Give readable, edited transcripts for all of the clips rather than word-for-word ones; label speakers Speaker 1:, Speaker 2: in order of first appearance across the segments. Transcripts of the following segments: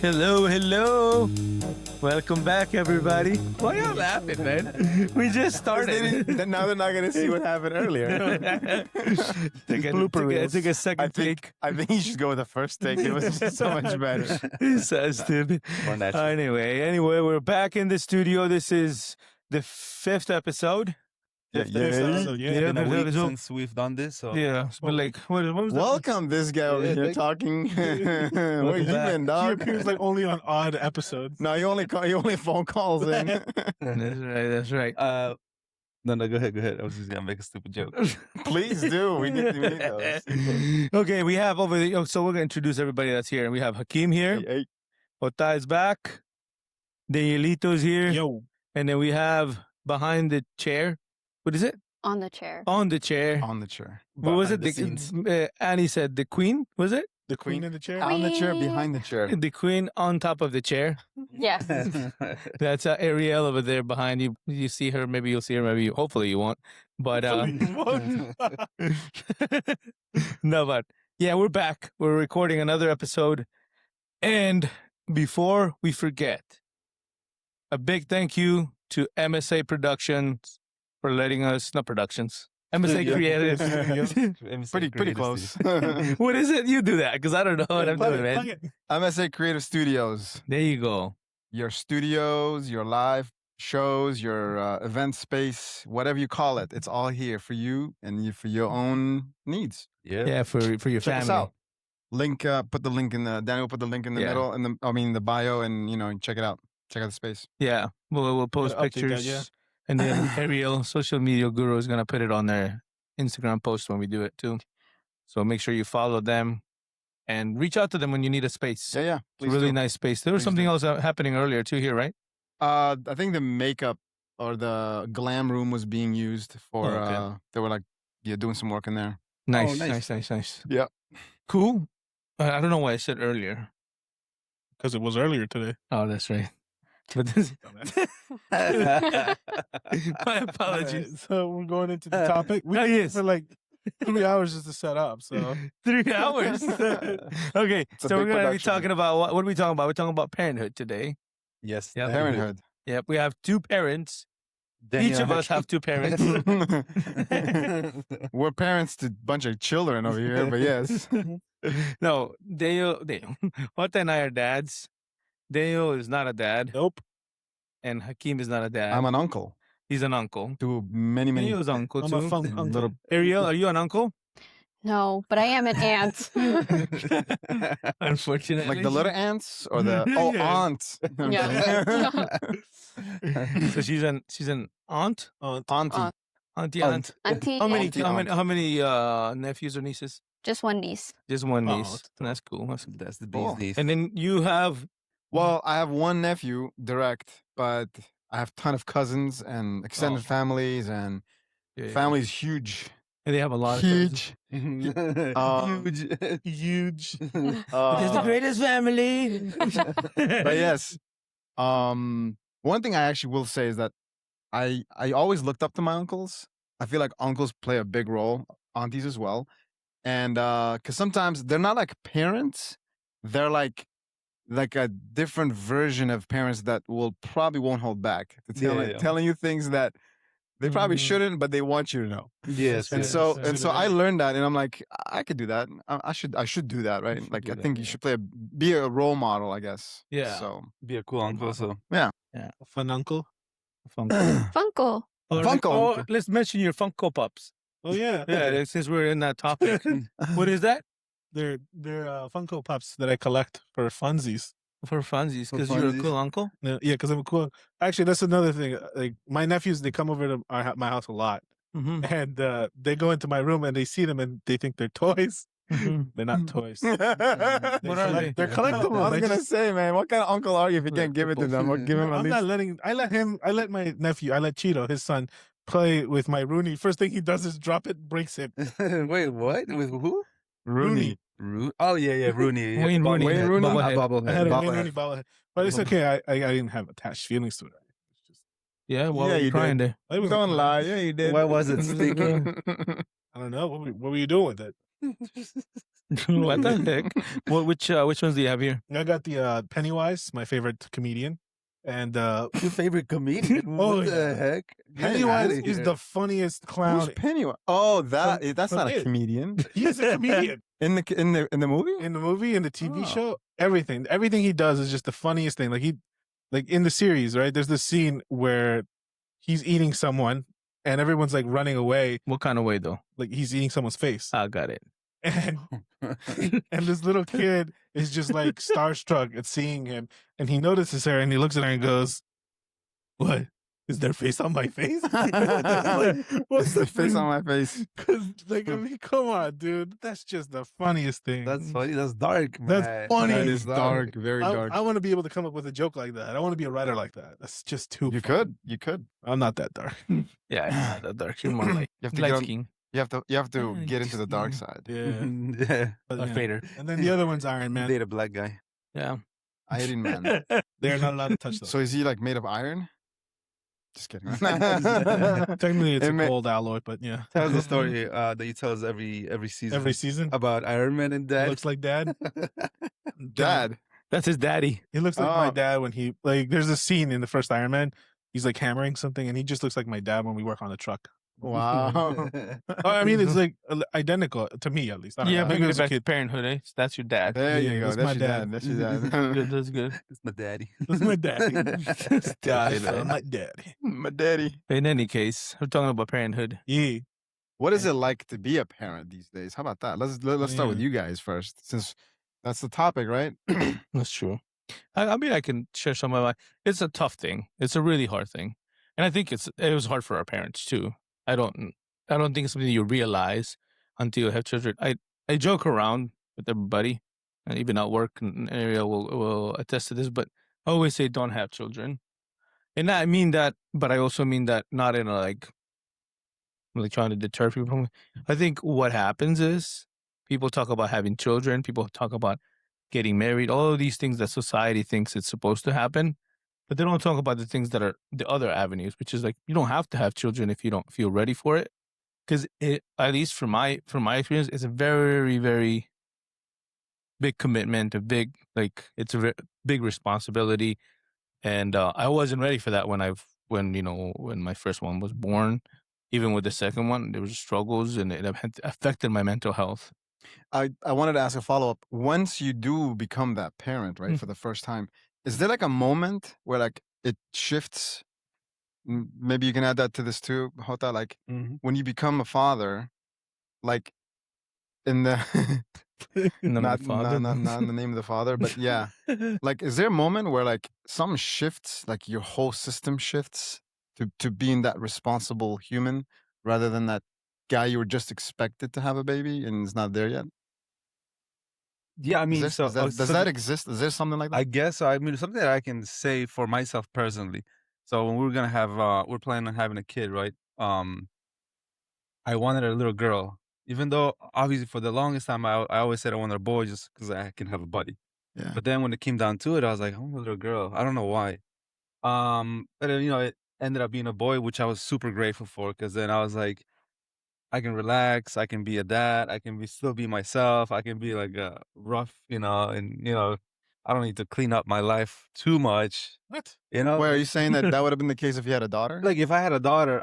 Speaker 1: Hello, hello. Welcome back, everybody. Why y'all laughing, man? We just started.
Speaker 2: Now they're not going to see what happened earlier.
Speaker 1: Took a second take.
Speaker 2: I think you should go with the first take. It was just so much better.
Speaker 1: So stupid. Anyway, we're back in the studio. This is the 5th episode.
Speaker 3: It's been a week since we've done this. So.
Speaker 1: Yeah, it's been like, what was that?
Speaker 2: Welcome, this guy over here talking. Where you been,
Speaker 4: He
Speaker 2: dog?
Speaker 4: appears like only on odd episodes.
Speaker 2: No, you only phone calls in.
Speaker 1: That's right.
Speaker 3: No, go ahead. I was just gonna make a stupid joke.
Speaker 2: Please do. We need those.
Speaker 1: Okay, we have over the. So we're gonna introduce everybody that's here. We have Hakeem here.
Speaker 2: Hey.
Speaker 1: Ota is back. Danielito's here.
Speaker 4: Yo,
Speaker 1: And then we have behind the chair. What is it?
Speaker 5: On the chair.
Speaker 1: On the chair.
Speaker 2: On the chair.
Speaker 1: What was it?
Speaker 3: Behind
Speaker 1: Annie said the queen. Was it?
Speaker 4: the queen in the chair.
Speaker 2: On the chair, behind the chair.
Speaker 1: The queen on top of the chair.
Speaker 5: Yes.
Speaker 1: That's Ariel over there behind you. You see her. Maybe you'll see her. Maybe hopefully you won't. But no, but yeah, we're back. We're recording another episode. And before we forget, a big thank you to MSA Productions for letting us, not productions, MSA Creative.
Speaker 2: Pretty close.
Speaker 1: What is it? You do that because I don't know what I'm doing, man.
Speaker 2: MSA Creative Studios.
Speaker 1: There you go.
Speaker 2: Your studios, your live shows, your event space, whatever you call it. It's all here for you and for your own needs.
Speaker 1: Yeah, for your
Speaker 2: Check
Speaker 1: family.
Speaker 2: us out. Link, put the link in the, Daniel put the link in the middle, and the bio, and check it out. Check out the space.
Speaker 1: Yeah, we'll post
Speaker 4: Gotta update
Speaker 1: pictures,
Speaker 4: that, yeah.
Speaker 1: and then Ariel, social media guru, is gonna put it on their Instagram post when we do it too. So make sure you follow them and reach out to them when you need a space.
Speaker 2: Yeah.
Speaker 1: It's a really nice space. There was
Speaker 2: Please
Speaker 1: something
Speaker 2: do.
Speaker 1: else happening earlier too here, right?
Speaker 2: I think the makeup or the glam room was being used for.
Speaker 1: Oh, okay.
Speaker 2: They were doing some work in there.
Speaker 1: Nice,
Speaker 3: nice.
Speaker 1: nice.
Speaker 2: Yeah.
Speaker 1: Cool. I don't know why I said earlier.
Speaker 4: Because it was earlier today.
Speaker 1: Oh, that's right. But this, my apologies.
Speaker 4: So we're going into the topic. We
Speaker 1: yes.
Speaker 4: for like 3 hours just to set up. So
Speaker 1: 3 hours. Okay,
Speaker 2: It's a
Speaker 1: so we're
Speaker 2: big
Speaker 1: going to be
Speaker 2: production.
Speaker 1: talking about what are we talking about? We're talking about parenthood today.
Speaker 3: Yes.
Speaker 1: Yeah.
Speaker 2: Parenthood.
Speaker 1: Yep, we have 2 parents. Each of us have 2 parents.
Speaker 2: We're parents to a bunch of children over here, but yes.
Speaker 1: No, Deo, Ota and I are dads. Deo is not a dad,
Speaker 4: nope.
Speaker 1: and Hakeem is not a dad.
Speaker 2: I'm an uncle
Speaker 1: He's an uncle.
Speaker 2: to many.
Speaker 1: Deo's uncle
Speaker 4: I'm
Speaker 1: too.
Speaker 4: a fun uncle.
Speaker 2: Little-
Speaker 1: Ariel, are you an uncle?
Speaker 5: No, but I am an aunt.
Speaker 1: Unfortunately.
Speaker 2: Like the little ants or the
Speaker 1: Yeah.
Speaker 2: aunts.
Speaker 5: Yeah.
Speaker 1: So she's an aunt?
Speaker 2: Auntie.
Speaker 1: Auntie aunt.
Speaker 5: Auntie.
Speaker 1: How many
Speaker 2: Auntie
Speaker 1: how
Speaker 2: aunt.
Speaker 1: many nephews or nieces?
Speaker 5: Just one niece.
Speaker 1: Just one
Speaker 4: Oh,
Speaker 1: niece. That's cool.
Speaker 3: That's the
Speaker 2: Cool.
Speaker 3: business.
Speaker 1: And then you have
Speaker 2: Well, I have one nephew direct, but I have a ton of cousins and extended families, and family's huge.
Speaker 1: And they have a lot of
Speaker 2: Huge.
Speaker 3: Huge.
Speaker 4: Huge.
Speaker 1: It's the greatest family.
Speaker 2: But yes, one thing I actually will say is that I always looked up to my uncles. I feel like uncles play a big role, aunties as well, and because sometimes they're not like parents, they're like a different version of parents that probably won't hold back to telling you things that they probably shouldn't, but they want you to know.
Speaker 3: Yes.
Speaker 2: And
Speaker 1: yes,
Speaker 2: so
Speaker 1: yes.
Speaker 2: I learned that, and I'm like, I could do that. I should do that, right? Like
Speaker 3: do
Speaker 2: I
Speaker 3: that,
Speaker 2: think you should be a role model, I guess.
Speaker 1: Yeah.
Speaker 2: So
Speaker 3: Be a cool uncle. So
Speaker 4: A fun uncle.
Speaker 5: Funko.
Speaker 2: Funko.
Speaker 1: Let's mention your Funko Pops.
Speaker 4: Oh yeah.
Speaker 1: Yeah, since we're in that topic. What is that?
Speaker 4: They're Funko Pops that I collect for funsies.
Speaker 1: For funsies,
Speaker 3: For
Speaker 1: because you're a
Speaker 3: funsies.
Speaker 1: cool uncle?
Speaker 4: Yeah, because I'm cool. Actually, that's another thing. Like my nephews, they come over to my house a lot,
Speaker 1: Mm-hmm.
Speaker 4: and they go into my room and they see them and they think they're toys. They're not toys.
Speaker 1: What are they?
Speaker 4: They're collectible.
Speaker 2: I was
Speaker 4: They
Speaker 2: gonna
Speaker 4: just-
Speaker 2: say, man, what kind of uncle are you if you can't give it to them or give him at
Speaker 4: I'm
Speaker 2: least?
Speaker 4: not letting. I let my nephew. I let Cheeto, his son, play with my Rooney. First thing he does is drop it, breaks it.
Speaker 3: wait, what? With who?
Speaker 2: Rooney.
Speaker 3: Oh yeah, Rooney.
Speaker 1: Wayne Rooney.
Speaker 2: Wayne Rooney.
Speaker 1: Bobblehead.
Speaker 4: I had a
Speaker 2: Bobblehead.
Speaker 4: Rooney bobblehead, but it's okay. I didn't have attached feelings to it. It's just,
Speaker 1: Yeah, well,
Speaker 2: Yeah,
Speaker 1: you're
Speaker 2: you
Speaker 1: crying there.
Speaker 4: I was-
Speaker 2: Don't lie. Yeah, you did.
Speaker 3: Why was it sticky?
Speaker 4: I don't know. What were you doing with it?
Speaker 1: What the heck? Which ones do you have here?
Speaker 4: I got the Pennywise, my favorite comedian, and
Speaker 3: Your favorite comedian?
Speaker 4: Oh,
Speaker 3: What the
Speaker 4: yeah.
Speaker 3: heck? Get
Speaker 4: Pennywise
Speaker 3: outta
Speaker 4: is
Speaker 3: here.
Speaker 4: the funniest clown.
Speaker 2: Who's Pennywise? Oh, that's
Speaker 4: from
Speaker 2: not a
Speaker 4: It.
Speaker 2: comedian.
Speaker 4: He's a comedian
Speaker 2: In the movie?
Speaker 4: in the movie, in the TV
Speaker 2: Oh.
Speaker 4: show. Everything he does is just the funniest thing. Like in the series, right? There's this scene where he's eating someone, and everyone's like running away.
Speaker 1: What kind of way though?
Speaker 4: Like he's eating someone's face,
Speaker 1: I got it.
Speaker 4: and this little kid is just like starstruck at seeing him, and he notices her, and he looks at her and goes, "What? Is their face on my face? Like,
Speaker 2: What's the face on my face?
Speaker 4: Because, like, I mean, come on, dude. That's just the funniest thing.
Speaker 3: That's funny. That's dark, man.
Speaker 4: That's funny.
Speaker 2: That is dark, very dark.
Speaker 4: I want to be able to come up with a joke like that. I want to be a writer like that. That's just too.
Speaker 2: You
Speaker 4: fun.
Speaker 2: could.
Speaker 4: I'm not that dark.
Speaker 1: Yeah, it's not that dark. You're more like
Speaker 2: You have to
Speaker 1: light
Speaker 2: get on-
Speaker 1: skin.
Speaker 2: You have to get into the dark side.
Speaker 4: Yeah.
Speaker 3: Yeah.
Speaker 4: But,
Speaker 1: A
Speaker 4: yeah.
Speaker 1: fader.
Speaker 4: And then the other one's Iron Man.
Speaker 3: Date a black guy.
Speaker 1: Yeah.
Speaker 2: Iron Man.
Speaker 4: They're not allowed to touch those.
Speaker 2: So is he like made of iron? Just kidding.
Speaker 4: Technically, it's
Speaker 2: It
Speaker 4: a
Speaker 2: ma-
Speaker 4: gold alloy, but yeah.
Speaker 3: Tell us a story that you tell us every season.
Speaker 4: Every season,
Speaker 3: about Iron Man and Dad.
Speaker 4: looks like Dad.
Speaker 2: Dad.
Speaker 1: That's his daddy.
Speaker 4: He looks like my
Speaker 2: Oh.
Speaker 4: dad when he like. There's a scene in the first Iron Man. He's like hammering something, and he just looks like my dad when we work on the truck.
Speaker 2: Wow.
Speaker 4: I mean, it's like identical to me, at least. I don't
Speaker 1: Yeah,
Speaker 4: know.
Speaker 1: bring
Speaker 4: Maybe
Speaker 1: it
Speaker 4: as a
Speaker 1: back to
Speaker 4: kid.
Speaker 1: Parenthood, eh? That's your dad.
Speaker 2: There
Speaker 4: Yeah,
Speaker 2: you go.
Speaker 4: that's
Speaker 2: That's
Speaker 4: my
Speaker 2: your
Speaker 4: dad.
Speaker 2: dad. That's your dad.
Speaker 1: Good, that's good.
Speaker 3: It's my daddy.
Speaker 4: That's my daddy.
Speaker 1: Daddy,
Speaker 4: That's
Speaker 1: man.
Speaker 4: my daddy.
Speaker 2: My daddy.
Speaker 1: In any case, we're talking about Parenthood.
Speaker 4: Yeah.
Speaker 2: What is it like to be a parent these days? How about that? Let's start with
Speaker 4: Yeah.
Speaker 2: you guys first, since that's the topic, right?
Speaker 1: That's true. I mean, I can share some of my. It's a tough thing. It's a really hard thing, and I think it was hard for our parents too. I don't think it's something you realize until you have children. I joke around with everybody, and even at work and area will attest to this. But I always say don't have children, and I mean that. But I also mean that not in a like trying to deter people from. I think what happens is people talk about having children. People talk about getting married, all of these things that society thinks it's supposed to happen, but they don't talk about the things that are the other avenues, which is like you don't have to have children if you don't feel ready for it, because at least from my experience, it's a very, very big commitment, it's a big responsibility, and I wasn't ready for that when my first one was born. Even with the second one, there was struggles, and it affected my mental health.
Speaker 2: I wanted to ask a follow up. Once you do become that parent, right,
Speaker 1: Mm.
Speaker 2: for the first time, is there like a moment where like it shifts? Maybe you can add that to this too, Hota. Like when you become a father, like in the not in the name of the father, but yeah, like is there a moment where like something shifts, like your whole system shifts to being that responsible human rather than that guy you were just expected to have a baby and is not there yet?
Speaker 3: Yeah, I mean,
Speaker 2: Does that exist? Is there something like that?
Speaker 3: I guess so. I mean, something that I can say for myself personally. So when we were gonna have, we're planning on having a kid, right? I wanted a little girl, even though obviously for the longest time I always said I wanted a boy just because I can have a buddy.
Speaker 2: Yeah.
Speaker 3: But then when it came down to it, I was like, I want a little girl. I don't know why. But then, it ended up being a boy, which I was super grateful for, because then I was like, I can relax, I can be a dad, I can still be myself, I can be like rough, and I don't need to clean up my life too much.
Speaker 4: What?
Speaker 2: Wait, are you saying that would have been the case if you had a daughter?
Speaker 3: Like if I had a daughter,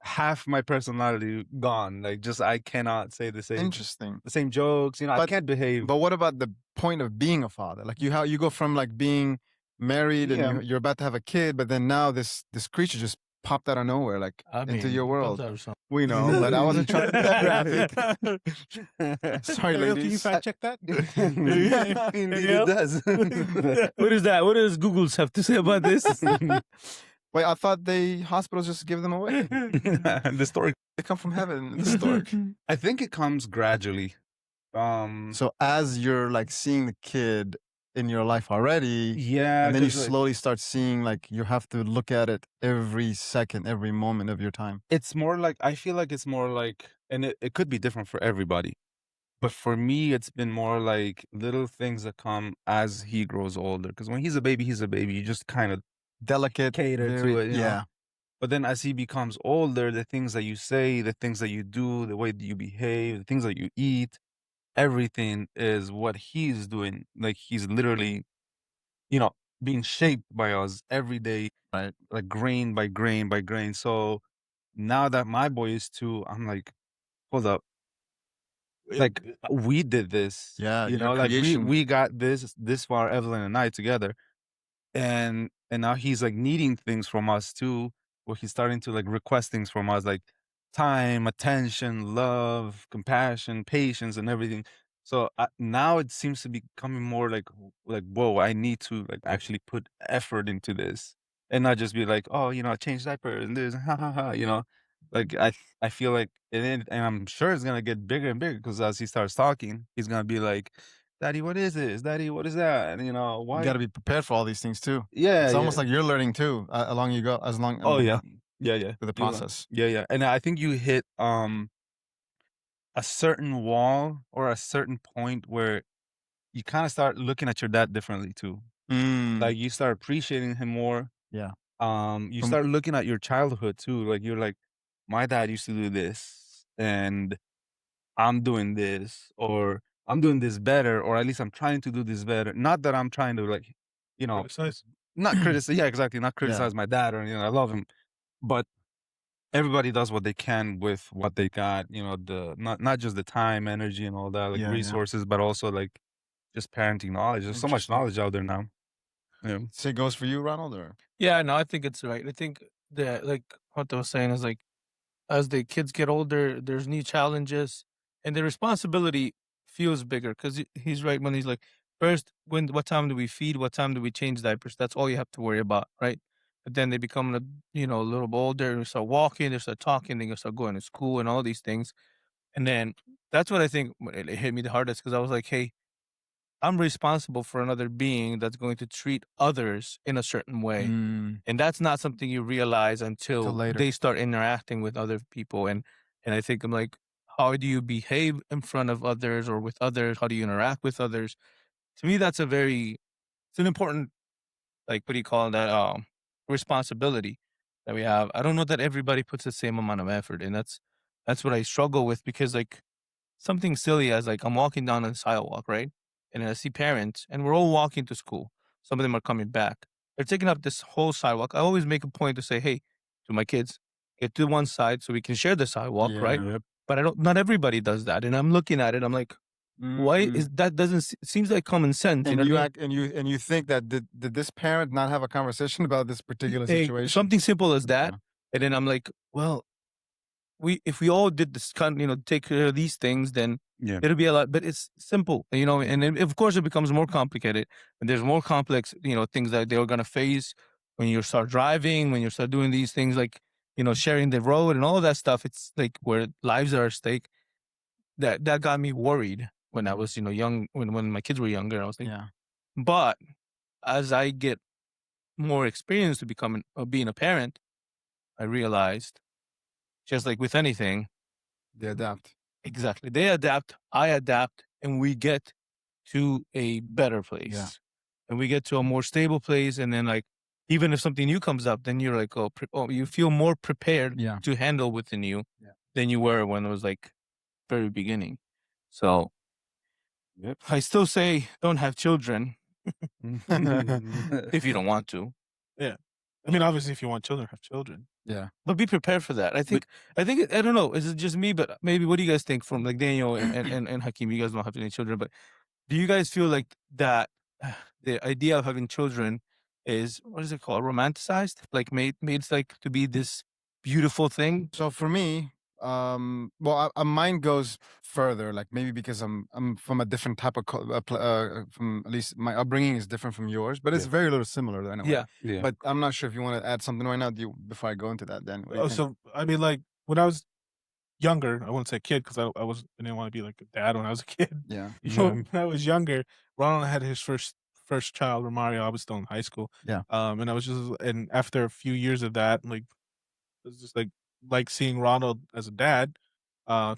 Speaker 3: half my personality gone. Like just I cannot say the same jokes. I can't behave.
Speaker 2: But what about the point of being a father? Like you go from like being married and you're about to have a kid, but then now this creature just popped out of nowhere, like into your world. We know, but I wasn't trying to be that graphic. Sorry,
Speaker 4: Ariel, can you
Speaker 2: ladies.
Speaker 4: fact check that?
Speaker 3: Indeed it does.
Speaker 1: What is that? What does Google's have to say about this?
Speaker 2: Wait, I thought hospitals just give them away.
Speaker 3: The story.
Speaker 2: They come from heaven. The stork.
Speaker 3: I think it comes gradually.
Speaker 2: So as you're like seeing the kid in your life already,
Speaker 3: Yeah,
Speaker 2: and then you
Speaker 3: 'cause, like,
Speaker 2: slowly start seeing like you have to look at it every second, every moment of your time.
Speaker 3: it's more like I feel like it's more like, and it could be different for everybody, but for me, it's been more like little things that come as he grows older. Because when he's a baby, You just kind of
Speaker 2: Delicate,
Speaker 3: cater to
Speaker 2: very-
Speaker 3: it. you know?
Speaker 2: Yeah.
Speaker 3: But then as he becomes older, the things that you say, the things that you do, the way that you behave, the things that you eat, everything is what he's doing. Like he's literally, you know, being shaped by us every day,
Speaker 2: Right.
Speaker 3: like grain by grain by grain. So now that my boy is 2, I'm like, hold up, like we did this,
Speaker 2: Yeah,
Speaker 3: you
Speaker 2: your
Speaker 3: know, like
Speaker 2: creation.
Speaker 3: we got this far, Evelyn and I together, and now he's like needing things from us too, where he's starting to like request things from us, like time, attention, love, compassion, patience, and everything. So now it seems to be becoming more like whoa, I need to like actually put effort into this and not just be like, oh, you know, change diapers and this, ha ha ha, you know. Like I feel like, and I'm sure it's gonna get bigger and bigger because as he starts talking, he's gonna be like, "Daddy, what is this? Daddy, what is that?" And you know,
Speaker 2: You
Speaker 3: why?
Speaker 2: got to be prepared for all these things too.
Speaker 3: Yeah,
Speaker 2: It's almost
Speaker 3: yeah.
Speaker 2: like you're learning too, along you go, as long
Speaker 3: Oh yeah, yeah, yeah.
Speaker 2: with the
Speaker 3: You know,
Speaker 2: process.
Speaker 3: yeah, yeah. And I think you hit a certain wall or a certain point where you kind of start looking at your dad differently too.
Speaker 2: Mm,
Speaker 3: Like you start appreciating him more.
Speaker 2: yeah.
Speaker 3: You
Speaker 2: From
Speaker 3: start looking at your childhood too. Like you're like, my dad used to do this, and I'm doing this, or I'm doing this better, or at least I'm trying to do this better. Not that I'm trying to like, you know,
Speaker 4: Criticize.
Speaker 3: not criticize. Yeah, exactly. Not
Speaker 2: Yeah.
Speaker 3: criticize my dad or anything. I love him, but everybody does what they can with what they got. You know, the not just the time, energy, and all that, like
Speaker 2: Yeah, yeah.
Speaker 3: resources, but also like just parenting knowledge. There's so much
Speaker 2: Interesting.
Speaker 3: knowledge out there now. Yeah.
Speaker 2: Say goes for you, Ronald, or
Speaker 1: Yeah, no, I think it's right. I think that, like what I was saying, is like as the kids get older, there's new challenges, and the responsibility feels bigger because he's right when he's like, first, what time do we feed? What time do we change diapers? That's all you have to worry about, right? But then they become a little bit older. They start walking. They start talking. They start going to school and all these things. And then that's what I think it hit me the hardest because I was like, hey, I'm responsible for another being that's going to treat others in a certain way. And that's not something you realize
Speaker 2: till
Speaker 1: until
Speaker 2: later.
Speaker 1: they start interacting with other people. And I think I'm like, how do you behave in front of others or with others? How do you interact with others? To me, it's an important, like, what do you call that? Responsibility that we have. I don't know that everybody puts the same amount of effort. And that's what I struggle with because, like, something silly as like I'm walking down a sidewalk, right? And I see parents and we're all walking to school. Some of them are coming back. They're taking up this whole sidewalk. I always make a point to say, hey, to my kids, get to one side so we can share the sidewalk, right?
Speaker 2: Yeah.
Speaker 3: Yep.
Speaker 1: But not everybody does that. And I'm looking at it, I'm like, why
Speaker 2: Mm.
Speaker 1: is that doesn't seems like common sense, you
Speaker 2: And
Speaker 1: know
Speaker 2: you
Speaker 1: what I mean?
Speaker 2: act and you think that did this parent not have a conversation about this particular situation?
Speaker 1: Something simple as that.
Speaker 2: Yeah.
Speaker 1: And then I'm like, well, if we all did this kind, take care of these things, then
Speaker 3: Yeah.
Speaker 1: it'll be a lot. But it's simple, and then, of course, it becomes more complicated. And there's more complex, things that they're gonna face when you start driving, when you start doing these things, like sharing the road and all of that stuff. It's like where lives are at stake. That got me worried when I was, young. When my kids were younger, I was like,
Speaker 2: Yeah.
Speaker 1: but as I get more experience to being a parent, I realized, just like with anything.
Speaker 2: They adapt.
Speaker 1: Exactly. They adapt, I adapt, and we get to a better place.
Speaker 2: Yeah.
Speaker 1: And we get to a more stable place. And then, like, even if something new comes up, then you're like, you feel more prepared
Speaker 2: Yeah.
Speaker 1: to handle within you
Speaker 2: Yeah.
Speaker 1: than you were when it was like very beginning. So
Speaker 3: Yep.
Speaker 1: I still say don't have children if you don't want to,
Speaker 4: Yeah. I mean, obviously, if you want children, have children.
Speaker 2: Yeah.
Speaker 1: but be prepared for that. I think, I don't know. Is it just me? But maybe what do you guys think from like Daniel and Hakeem? You guys don't have any children, but do you guys feel like that the idea of having children is, what is it called, romanticized, like made like to be this beautiful thing?
Speaker 2: So for me, well, mine goes further. Like maybe because I'm from a different type of from at least my upbringing is different from yours, but it's
Speaker 3: Yeah.
Speaker 2: very little similar anyway.
Speaker 1: Yeah.
Speaker 3: Yeah.
Speaker 2: But I'm not sure if you want to add something right now. Before I go into that? Then what do you
Speaker 4: Oh,
Speaker 2: think?
Speaker 4: so I mean, like when I was younger, I wouldn't say kid because I didn't want to be like a dad when I was a kid.
Speaker 2: Yeah.
Speaker 4: So when I was younger, Ronald had his first child, Romario. I was still in high school.
Speaker 2: Yeah.
Speaker 4: And I was and after a few years of that, like it was just like seeing Ronald as a dad, to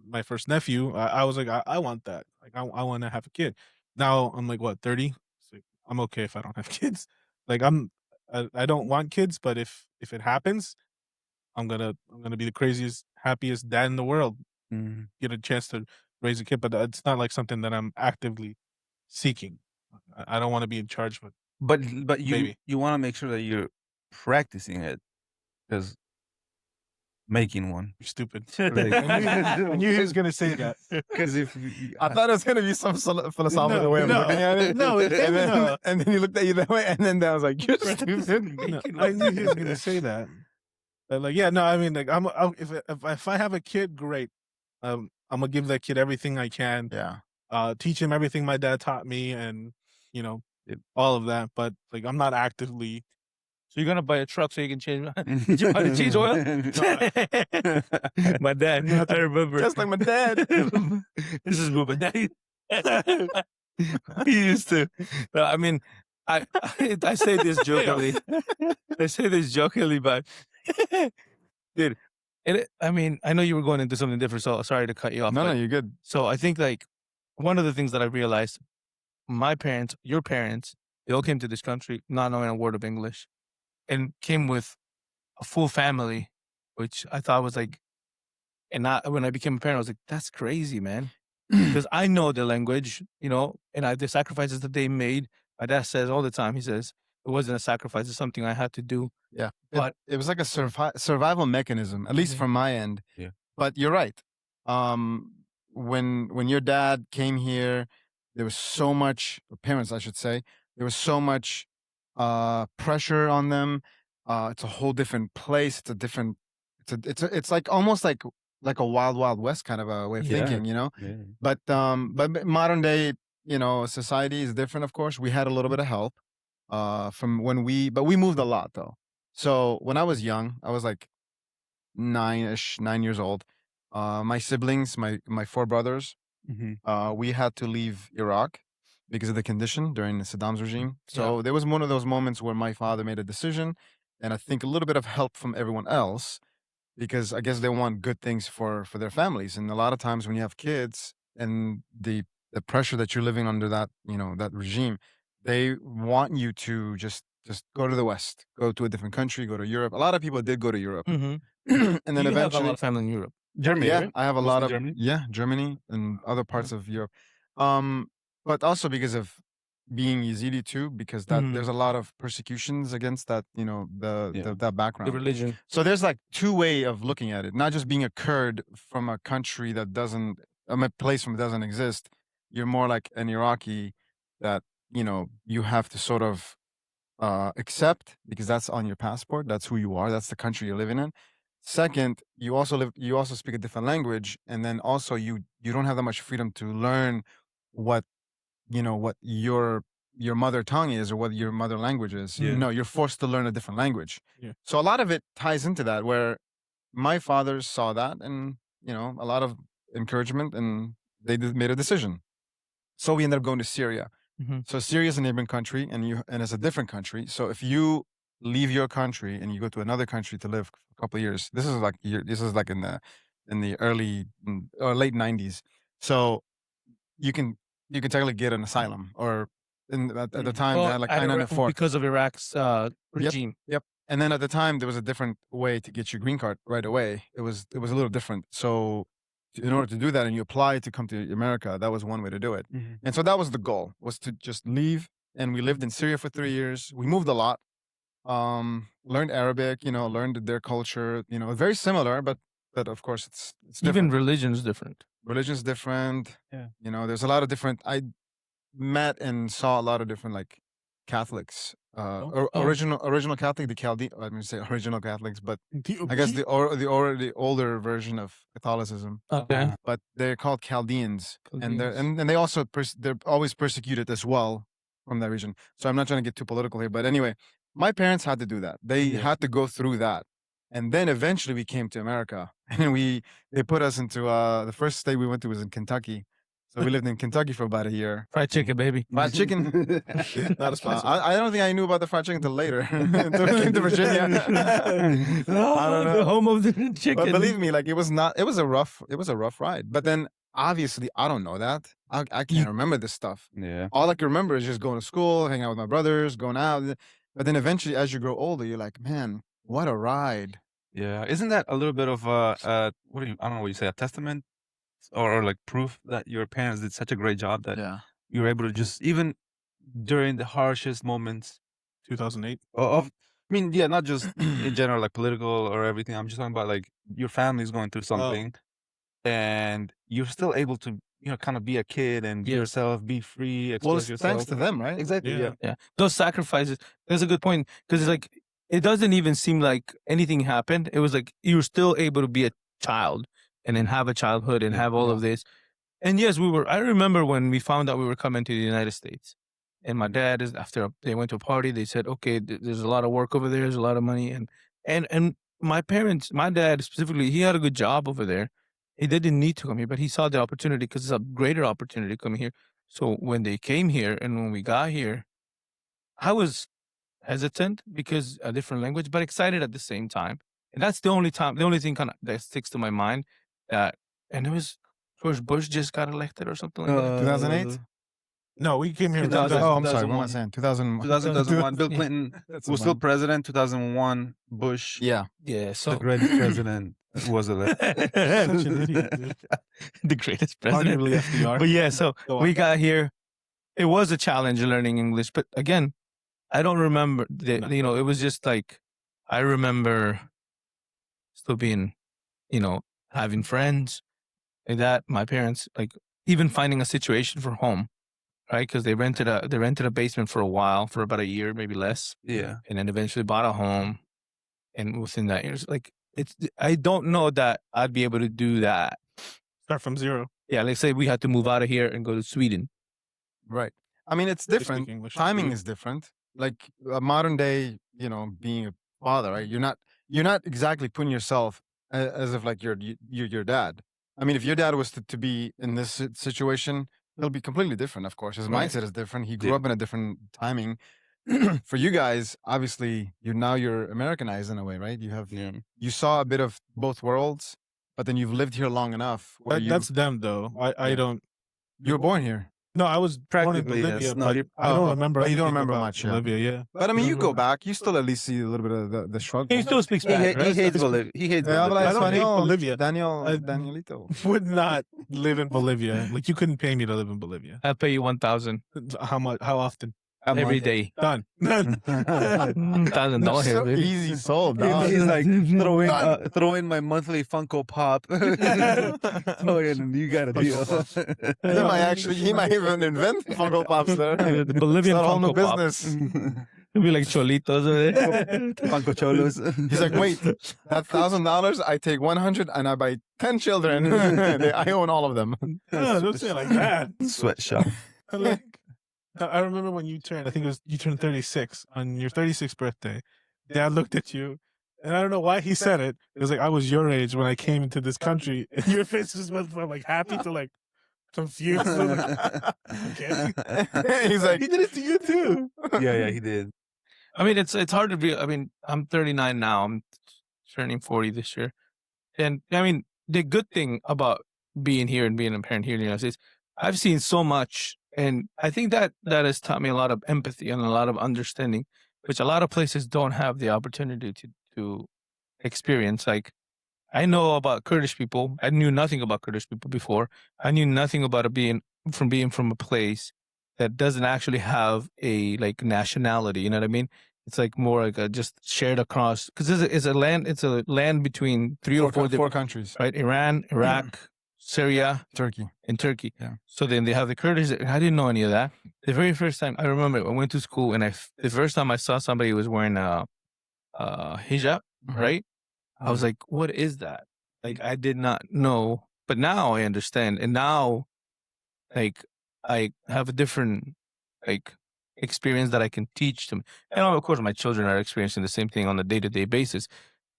Speaker 4: my first nephew. I was like, I want that. Like I want to have a kid. Now I'm like what 30. So I'm okay if I don't have kids. Like I don't want kids, but if it happens, I'm gonna be the craziest, happiest dad in the world.
Speaker 3: Mhm.
Speaker 4: Get a chance to raise a kid, but it's not like something that I'm actively seeking. I don't want to be in charge, but
Speaker 3: But you
Speaker 4: Maybe.
Speaker 3: you want to make sure that you're practicing it, because making one.
Speaker 4: you're stupid.
Speaker 3: Like-
Speaker 4: I knew he was gonna say that.
Speaker 3: Because if
Speaker 2: I thought it was gonna be some philosophical
Speaker 4: No,
Speaker 2: way of
Speaker 4: no,
Speaker 2: looking at it.
Speaker 4: no,
Speaker 2: and then
Speaker 4: no.
Speaker 2: and then he looked at you that way, and then I was like, "You're stupid."
Speaker 4: No, I knew he was gonna say that. But like, yeah, no, I mean, like, if I have a kid, great. I'm gonna give that kid everything I can.
Speaker 2: Yeah.
Speaker 4: Teach him everything my dad taught me, and all of that. But like, I'm not actively.
Speaker 1: So you're gonna buy a truck so you can change you know how to change oil? My dad, I remember.
Speaker 2: Just like my dad.
Speaker 1: This is what my daddy. He used to. No, I mean, I say this jokingly. I say this jokingly, but dude, I mean, I know you were going into something different, so sorry to cut you off.
Speaker 2: No,
Speaker 1: but-
Speaker 2: you're good.
Speaker 1: So I think like one of the things that I realized, my parents, your parents, they all came to this country not knowing a word of English, and came with a full family, which I thought was like, and when I became a parent, I was like, that's crazy, man. Because I know the language, and the sacrifices that they made. My dad says all the time, he says, it wasn't a sacrifice, it's something I had to do.
Speaker 2: Yeah.
Speaker 1: But-
Speaker 2: it was like a survival mechanism, at least
Speaker 1: Mhm.
Speaker 2: from my end.
Speaker 3: Yeah.
Speaker 2: But you're right. When your dad came here, there was so much, or parents, I should say, there was so much pressure on them. It's a whole different place. It's a different. It's like almost like a wild west kind of a way of
Speaker 3: Yeah.
Speaker 2: thinking,
Speaker 3: Yeah.
Speaker 2: But modern day, society is different. Of course, we had a little bit of help from but we moved a lot though. So when I was young, I was like 9 years old. My siblings, my 4 brothers, we had to leave Iraq because of the condition during Saddam's regime. So there was one of those moments where my father made a decision, and I think a little bit of help from everyone else, because I guess they want good things for their families. And a lot of times when you have kids and the pressure that you're living under, that that regime, they want you to just go to the West, go to a different country, go to Europe. A lot of people did go to Europe,
Speaker 1: Mm-hmm.
Speaker 2: and then
Speaker 1: you have a
Speaker 2: eventually
Speaker 1: lot of family in Europe.
Speaker 3: Germany,
Speaker 2: yeah,
Speaker 3: right?
Speaker 2: I have a
Speaker 3: Mostly
Speaker 2: lot of
Speaker 3: Germany?
Speaker 2: Germany and other parts of Europe. But also because of being Yazidi too, because
Speaker 1: Mhm.
Speaker 2: there's a lot of persecutions against that, that
Speaker 1: The
Speaker 2: background.
Speaker 1: religion.
Speaker 2: So there's like two way of looking at it, not just being a Kurd from a country that doesn't, a place from doesn't exist. You're more like an Iraqi that, you have to sort of accept, because that's on your passport. That's who you are. That's the country you're living in. Second, you also speak a different language, and then also you don't have that much freedom to learn what what your mother tongue is, or what your mother language is.
Speaker 3: Yeah.
Speaker 2: No, you're forced to learn a different language.
Speaker 4: Yeah.
Speaker 2: So a lot of it ties into that, where my father saw that, and a lot of encouragement, and they made a decision. So we ended up going to Syria.
Speaker 1: Mhm.
Speaker 2: So Syria is a neighboring country, and it's a different country. So if you leave your country and you go to another country to live for a couple of years, this is like in the early or late 90s. So you can technically get an asylum, or at the time they had like
Speaker 1: at Iraq-
Speaker 2: I-94.
Speaker 1: because of Iraq's regime.
Speaker 2: And then at the time there was a different way to get your green card right away. It was a little different. So in order to do that, and you apply to come to America, that was one way to do it.
Speaker 3: Mhm.
Speaker 2: And so that was the goal, was to just leave. And we lived in Syria for 3 years. We moved a lot. Learned Arabic, learned their culture, very similar, but of course it's different.
Speaker 1: Even religion's different.
Speaker 2: Religion's different.
Speaker 3: Yeah.
Speaker 2: There's a lot of different. I met and saw a lot of different like Catholics. Original Catholic, the Chaldean. I mean, say original Catholics, but I guess the older version of Catholicism.
Speaker 1: Okay.
Speaker 2: But they're called Chaldeans, and
Speaker 1: Chaldeans.
Speaker 2: and they also they're always persecuted as well from that region. So I'm not trying to get too political here, but anyway, my parents had to do that. They
Speaker 3: Yeah.
Speaker 2: had to go through that, and then eventually we came to America, and they put us into the first state we went to was in Kentucky. So we lived in Kentucky for about a year.
Speaker 1: Fried chicken, baby.
Speaker 2: Fried chicken.
Speaker 4: Not a sponsor.
Speaker 2: I don't think I knew about the fried chicken until later. Until we came to Virginia. I don't know.
Speaker 1: The home of the chicken.
Speaker 2: But believe me, like it was a rough ride. But then obviously I don't know that. I can't remember this stuff.
Speaker 3: Yeah.
Speaker 2: All I can remember is just going to school, hanging out with my brothers, going out. But then eventually, as you grow older, you're like, man, what a ride.
Speaker 3: Yeah. Isn't that a little bit of I don't know what you say, a testament? or like proof that your parents did such a great job that
Speaker 2: Yeah.
Speaker 3: you were able to just even during the harshest moments
Speaker 4: 2008.
Speaker 3: of I mean, yeah, not just in general, like political or everything. I'm just talking about like your family's going through something and you're still able to, kind of be a kid and be
Speaker 1: Yes.
Speaker 3: yourself, be free, express
Speaker 2: Well, it's
Speaker 3: yourself.
Speaker 2: thanks to them, right?
Speaker 3: Exactly.
Speaker 4: Yeah.
Speaker 3: Yeah.
Speaker 1: Yeah, those sacrifices. That's a good point because it's like it doesn't even seem like anything happened. It was like you were still able to be a child and then have a childhood and
Speaker 3: Yeah,
Speaker 1: have all of this. And yes, we were. I remember when we found out we were coming to the United States, and my dad is after they went to a party. They said, "Okay, there's a lot of work over there. There's a lot of money." And my parents, my dad specifically, he had a good job over there. He didn't need to come here, but he saw the opportunity because it's a greater opportunity coming here. So when they came here and when we got here, I was hesitant because a different language, but excited at the same time. And that's the only thing kind of that sticks to my mind. And it was George Bush just got elected or something like that.
Speaker 2: 2008?
Speaker 4: No, we came here in
Speaker 3: 2000.
Speaker 4: 2000.
Speaker 2: Oh, I'm sorry. What am I
Speaker 3: 2001.
Speaker 2: saying? 2000.
Speaker 3: 2001. Bill Clinton
Speaker 2: That's
Speaker 3: was
Speaker 2: a
Speaker 3: still
Speaker 2: bummer.
Speaker 3: president. 2001. Bush,
Speaker 2: Yeah.
Speaker 1: Yeah,
Speaker 3: the
Speaker 1: so
Speaker 3: greatest president, was elected.
Speaker 4: Such an idiot, dude.
Speaker 1: the greatest president.
Speaker 4: Arguably FDR.
Speaker 1: But yeah, so
Speaker 4: Go
Speaker 1: we
Speaker 4: on.
Speaker 1: got here. It was a challenge learning English, but again, I don't remember. It was just like I remember still being, having friends like that. My parents like even finding a situation for home, right? Because they rented a basement for a while, for about a year, maybe less,
Speaker 3: Yeah.
Speaker 1: and then eventually bought a home. And within that years, like I don't know that I'd be able to do that.
Speaker 4: Start from zero.
Speaker 1: Yeah, let's say we had to move out of here and go to Sweden.
Speaker 2: Right. I mean, it's
Speaker 4: They
Speaker 2: different.
Speaker 4: speak English.
Speaker 2: Timing is different. Like a modern day, being a father, right? You're not exactly putting yourself as if like you're your dad. I mean, if your dad was to be in this situation, he'll be completely different. Of course, his
Speaker 1: Right.
Speaker 2: mindset is different. He grew
Speaker 3: Yeah.
Speaker 2: up in a different timing. For you guys, obviously, you're Americanized in a way, right? You saw a bit of both worlds, but then you've lived here long enough where
Speaker 4: That's them, though. I
Speaker 2: Yeah.
Speaker 4: don't.
Speaker 2: you were born here.
Speaker 4: No, I was born in
Speaker 3: Practically,
Speaker 4: Bolivia,
Speaker 3: yes. No,
Speaker 4: but
Speaker 3: you're-
Speaker 4: I don't
Speaker 2: Oh,
Speaker 4: remember.
Speaker 2: but you don't
Speaker 4: anything
Speaker 2: remember
Speaker 4: about
Speaker 2: much, yeah.
Speaker 4: Bolivia, yeah.
Speaker 2: But I mean, you go
Speaker 4: Mhm.
Speaker 2: back, you still at least see a little bit of the struggle.
Speaker 1: He still speaks
Speaker 3: He,
Speaker 1: Spanish, right?
Speaker 3: hates Bolivia. He hates
Speaker 2: Yeah,
Speaker 3: Bolivia.
Speaker 4: I don't hate
Speaker 2: Espanol,
Speaker 4: Bolivia.
Speaker 2: Daniel,
Speaker 4: I-
Speaker 2: Danielito.
Speaker 4: Would not live in Bolivia. Like you couldn't pay me to live in Bolivia.
Speaker 1: I'll pay you 1,000
Speaker 4: How much? How often?
Speaker 1: every day.
Speaker 4: Done. Done.
Speaker 1: $1,000,
Speaker 2: So
Speaker 1: baby.
Speaker 2: easy sold, dog.
Speaker 3: He's like, throw in my monthly Funko Pop. Oh, and you got a deal.
Speaker 2: He might even invent Funko Pops there.
Speaker 1: The Bolivian
Speaker 2: Start a whole new
Speaker 1: Funko Pop.
Speaker 2: business.
Speaker 1: It'll be like cholitos over there.
Speaker 3: Funko Cholos.
Speaker 2: He's like, wait, that $1,000, I take 100 and I buy 10 children. I own all of them.
Speaker 4: No, don't say it like that.
Speaker 3: Sweatshop.
Speaker 4: Like, I remember when you turned. I think you turned 36 on your 36th birthday. Dad looked at you, and I don't know why he said it. It was like I was your age when I came into this country, and your face just went from like happy to like confused. I was like, okay.
Speaker 2: He's like,
Speaker 4: He did it to you too.
Speaker 3: Yeah, he did.
Speaker 1: I mean, it's hard to be. I mean, I'm 39 now. I'm turning 40 this year. And I mean, the good thing about being here and being a parent here in the United States, I've seen so much. And I think that has taught me a lot of empathy and a lot of understanding, which a lot of places don't have the opportunity to experience. Like, I know about Kurdish people. I knew nothing about Kurdish people before. I knew nothing about being from a place that doesn't actually have a like nationality. You know what I mean? It's like more like a just shared across because it's a land between three or four
Speaker 2: four
Speaker 1: different,
Speaker 2: countries.
Speaker 1: right? Iran, Iraq, Syria,
Speaker 2: Turkey.
Speaker 1: and Turkey.
Speaker 2: Yeah.
Speaker 1: So then they have the Kurdish. I didn't know any of that. The very first time I remember I went to school and the first time I saw somebody who was wearing a hijab,
Speaker 2: Mhm.
Speaker 1: right? I was like, what is that? Like, I did not know, but now I understand. And now, like, I have a different, like, experience that I can teach them. And of course, my children are experiencing the same thing on a day-to-day basis.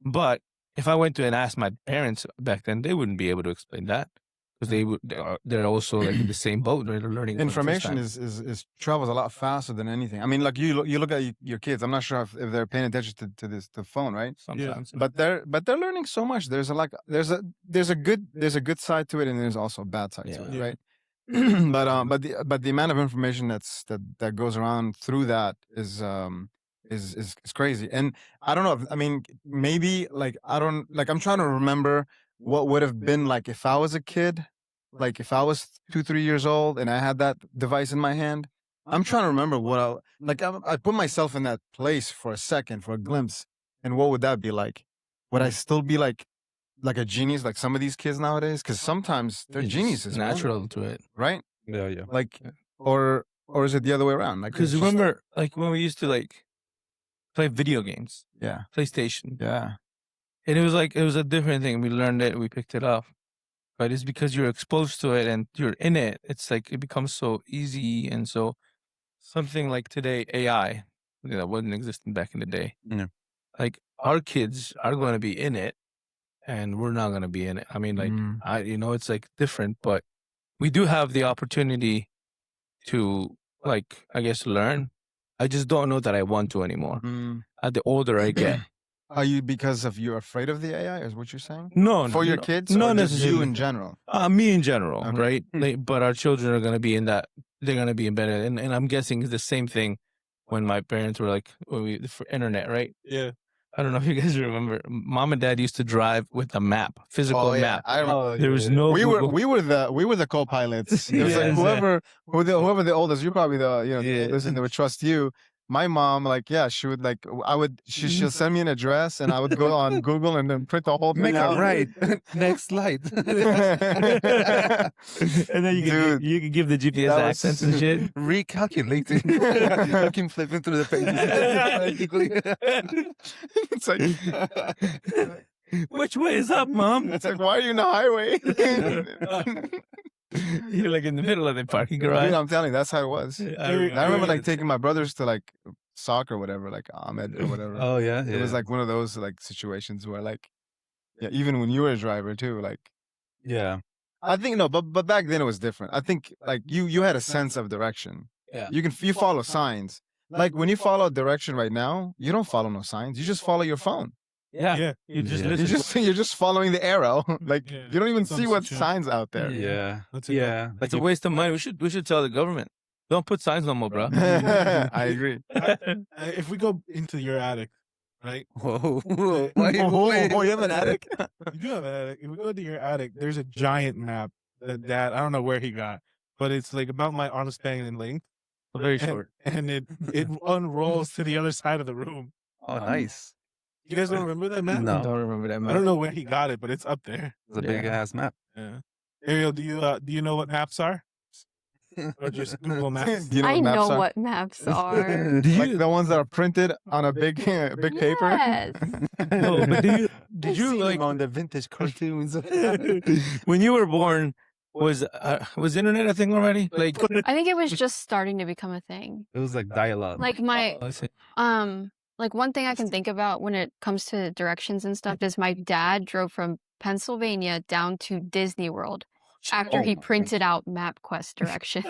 Speaker 1: But if I went to and asked my parents back then, they wouldn't be able to explain that because they're also like in the same boat. Right? They're learning. for the first
Speaker 2: Information
Speaker 1: time.
Speaker 2: is travels a lot faster than anything. I mean, like you look at your kids. I'm not sure if they're paying attention to the phone, right?
Speaker 1: Sometimes.
Speaker 2: But they're learning so much. There's a good side to it, and there's also a bad side to it,
Speaker 4: Yeah.
Speaker 2: right? but the amount of information that goes around through that is crazy. And I don't know. I mean, maybe like I'm trying to remember what would have been like if I was a kid like if I was 2, 3 years old and I had that device in my hand, I'm trying to remember what I put myself in that place for a second, for a glimpse, and what would that be like? Would I still be like a genius, like some of these kids nowadays? Because sometimes they're
Speaker 1: It's
Speaker 2: geniuses, man,
Speaker 1: natural to it.
Speaker 2: right?
Speaker 3: Yeah, yeah.
Speaker 2: Like, or is it the other way around? Like,
Speaker 1: Because
Speaker 2: it's just-
Speaker 1: remember, like when we used to like play video games,
Speaker 2: yeah,
Speaker 1: PlayStation,
Speaker 2: yeah,
Speaker 1: and it was a different thing. We learned it, we picked it up, but it's because you're exposed to it and you're in it. It's like it becomes so easy, and so something like today, AI, that wasn't existing back in the day.
Speaker 3: Yeah.
Speaker 1: Like our kids are going to be in it, and we're not going to be in it. I mean, like
Speaker 2: Mm.
Speaker 1: it's like different, but we do have the opportunity to, like, I guess, learn. I just don't know that I want to anymore.
Speaker 2: Mm.
Speaker 1: The older I get.
Speaker 2: Are you because of you're afraid of the AI? Is what you're saying?
Speaker 1: No,
Speaker 2: For your
Speaker 1: no,
Speaker 2: kids,
Speaker 1: not
Speaker 2: or just you
Speaker 1: necessarily.
Speaker 2: in general?
Speaker 1: Me in general,
Speaker 2: Okay.
Speaker 1: right? Like, but our children are going to be in that. They're going to be embedded, and I'm guessing it's the same thing when my parents were like for internet, right?
Speaker 4: Yeah.
Speaker 1: I don't know if you guys remember. Mom and Dad used to drive with a map, physical map.
Speaker 2: I remember.
Speaker 3: Oh,
Speaker 1: There was
Speaker 3: yeah.
Speaker 1: no.
Speaker 2: We
Speaker 1: Google.
Speaker 2: were the co-pilots. It was
Speaker 1: Yeah,
Speaker 2: like
Speaker 1: exactly.
Speaker 2: whoever the oldest. You're probably the
Speaker 1: Yeah.
Speaker 2: listen. They would trust you. My mom, like, yeah, she would like. She'll send me an address, and I would go on Google and then print the whole thing
Speaker 3: Make
Speaker 2: out.
Speaker 3: a right. Next slide.
Speaker 1: And then
Speaker 2: Dude,
Speaker 1: you can give the GPS
Speaker 2: that was-
Speaker 1: accents and shit.
Speaker 3: Recalculating. I can flipping through the pages.
Speaker 2: It's like
Speaker 1: Which way is up, Mom?
Speaker 2: it's like, why are you in the highway?
Speaker 1: You're like in the middle of the parking
Speaker 2: Dude,
Speaker 1: garage.
Speaker 2: I'm telling you, that's how it was. I remember like taking my brothers to like soccer or whatever, like Ahmed or whatever.
Speaker 3: Oh yeah,
Speaker 2: It was like one of those like situations where like, yeah, even when you were a driver too, like
Speaker 3: yeah.
Speaker 2: I think no, but back then it was different. I think like you had a sense of direction.
Speaker 1: Yeah.
Speaker 2: You follow signs. Like when you follow direction right now, you don't follow no signs. You just follow your phone.
Speaker 1: Yeah.
Speaker 4: Yeah.
Speaker 1: You just
Speaker 3: Yeah.
Speaker 1: listen.
Speaker 2: You're just following the arrow. Like
Speaker 4: Yeah.
Speaker 2: you don't even
Speaker 4: Some
Speaker 2: see what
Speaker 4: situation.
Speaker 2: signs out there.
Speaker 3: Yeah.
Speaker 4: That's a
Speaker 3: Yeah.
Speaker 1: It's a waste of money. We should tell the government. Don't put signs no more, bro.
Speaker 2: I agree.
Speaker 4: If we go into your attic, right?
Speaker 3: Whoa.
Speaker 2: You have an attic?
Speaker 4: You do have an attic. If we go into your attic, there's a giant map that Dad, I don't know where he got, but it's like about my arm span in length.
Speaker 1: Very
Speaker 4: And,
Speaker 1: short.
Speaker 4: and it unrolls to the other side of the room.
Speaker 3: Oh, nice.
Speaker 4: You guys don't remember that map?
Speaker 3: No.
Speaker 1: I don't remember that
Speaker 4: I
Speaker 1: map.
Speaker 4: don't know where he got it, but it's up there.
Speaker 3: It's a big ass map.
Speaker 4: Yeah. Ariel, do you know what maps are? Or just Google Maps?
Speaker 2: Do you know
Speaker 5: I
Speaker 2: what maps
Speaker 5: know
Speaker 2: are?
Speaker 5: what maps are.
Speaker 2: Like the ones that are printed on a big paper.
Speaker 5: Yes.
Speaker 1: No, but did you like
Speaker 3: on the vintage cartoons?
Speaker 1: when you were born? Was internet a thing already? Like,
Speaker 5: I think it was just starting to become a thing.
Speaker 3: It was like dialogue.
Speaker 5: Like my
Speaker 1: I see.
Speaker 5: like one thing I can think about when it comes to directions and stuff is my dad drove from Pennsylvania down to Disney World after
Speaker 3: Oh
Speaker 5: he
Speaker 3: my
Speaker 5: printed out MapQuest directions.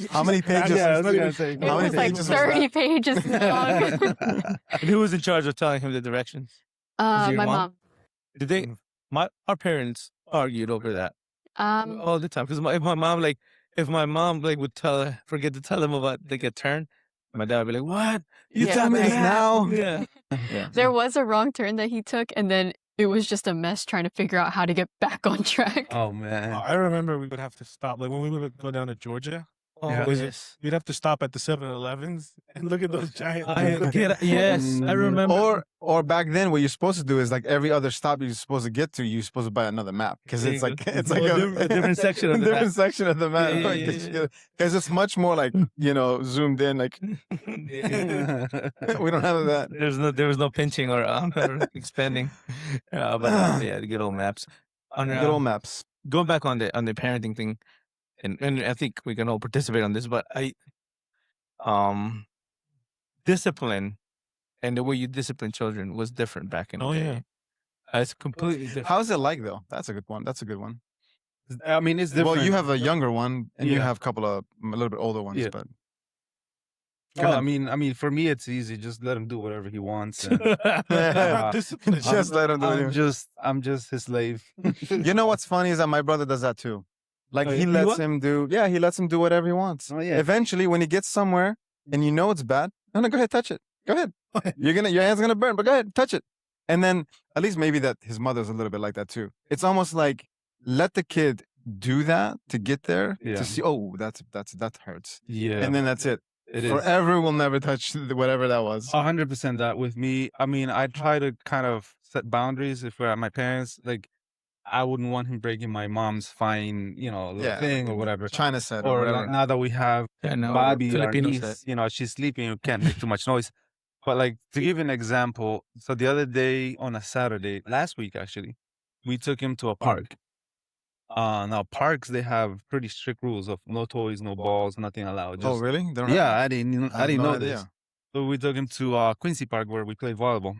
Speaker 2: How many pages?
Speaker 3: Yeah, I
Speaker 2: was
Speaker 3: was
Speaker 2: it?
Speaker 3: gonna say,
Speaker 5: It
Speaker 2: How many
Speaker 5: was like
Speaker 2: pages was
Speaker 5: 30 pages long.
Speaker 1: And who was in charge of telling him the directions? Was it your
Speaker 5: My
Speaker 1: mom?
Speaker 5: mom.
Speaker 1: Did they? Our parents argued over that
Speaker 5: Um,
Speaker 1: all the time. Because if my mom would forget to tell him about like a turn, my dad would be like, "What? You
Speaker 5: Yeah.
Speaker 1: tell me
Speaker 2: This
Speaker 1: that
Speaker 2: now?"
Speaker 1: Yeah.
Speaker 5: there was a wrong turn that he took, and then it was just a mess trying to figure out how to get back on track.
Speaker 3: Oh man.
Speaker 4: I remember we would have to stop. Like when we would go down to Georgia,
Speaker 1: Oh,
Speaker 3: Yeah.
Speaker 1: yes.
Speaker 4: we'd have to stop at the 7-Elevens and look at those giant.
Speaker 1: Yes, I remember.
Speaker 2: Or back then, what you're supposed to do is like every other stop you're supposed to get to, you're supposed to buy another map because
Speaker 1: There
Speaker 2: it's
Speaker 1: you
Speaker 2: like
Speaker 1: go.
Speaker 2: it's like
Speaker 1: A different section of the
Speaker 2: different
Speaker 1: map.
Speaker 2: section of the map.
Speaker 1: Yeah, yeah, yeah.
Speaker 2: Because it's much more like zoomed in. Like we don't have that.
Speaker 1: There was no pinching or expanding. But yeah, the good old maps. On,
Speaker 2: Good old maps.
Speaker 1: going back on the parenting thing, and I think we can all participate on this, but discipline and the way you discipline children was different back in the
Speaker 4: Oh,
Speaker 1: day.
Speaker 4: yeah.
Speaker 1: It's completely different.
Speaker 2: How's it like though? That's a good one. That's a good one.
Speaker 3: I mean, it's different.
Speaker 2: Well, you have a younger one and you
Speaker 3: Yeah.
Speaker 2: have a couple of a little bit older ones,
Speaker 3: Yeah.
Speaker 2: but
Speaker 3: Oh, I mean, for me, it's easy. Just let him do whatever he wants. And,
Speaker 4: Discipline.
Speaker 2: just let him do it.
Speaker 3: I'm just his slave.
Speaker 2: You know what's funny is that my brother does that too. Like
Speaker 1: Oh,
Speaker 2: he
Speaker 1: you
Speaker 2: lets
Speaker 1: what?
Speaker 2: him do, yeah, he lets him do whatever he wants.
Speaker 3: Oh, yeah.
Speaker 2: Eventually, when he gets somewhere and you know it's bad, no, go ahead, touch it. Go ahead. Your hand's gonna burn, but go ahead, touch it. And then at least maybe that his mother's a little bit like that too. It's almost like let the kid do that to get there
Speaker 3: Yeah.
Speaker 2: to see, oh, that hurts.
Speaker 3: Yeah.
Speaker 2: And then that's it.
Speaker 3: It is.
Speaker 2: Forever will never touch whatever that was.
Speaker 3: 100% that with me. I mean, I try to kind of set boundaries if we're at my parents. Like, I wouldn't want him breaking my mom's fine, little thing or whatever.
Speaker 2: China set or
Speaker 3: Or
Speaker 2: whatever.
Speaker 3: like now that we have Bobby, our
Speaker 1: Filipino
Speaker 3: niece, she's sleeping, you can't make too much noise. But like to give you an example, so the other day on a Saturday, last week actually, we took him to a park. Now parks, they have pretty strict rules of no toys, no balls, nothing allowed.
Speaker 2: Oh,
Speaker 3: Just,
Speaker 2: really? They don't have
Speaker 3: yeah,
Speaker 2: that?
Speaker 3: I didn't
Speaker 2: I had no
Speaker 3: know
Speaker 2: idea.
Speaker 3: this. So we took him to Quincy Park where we play volleyball.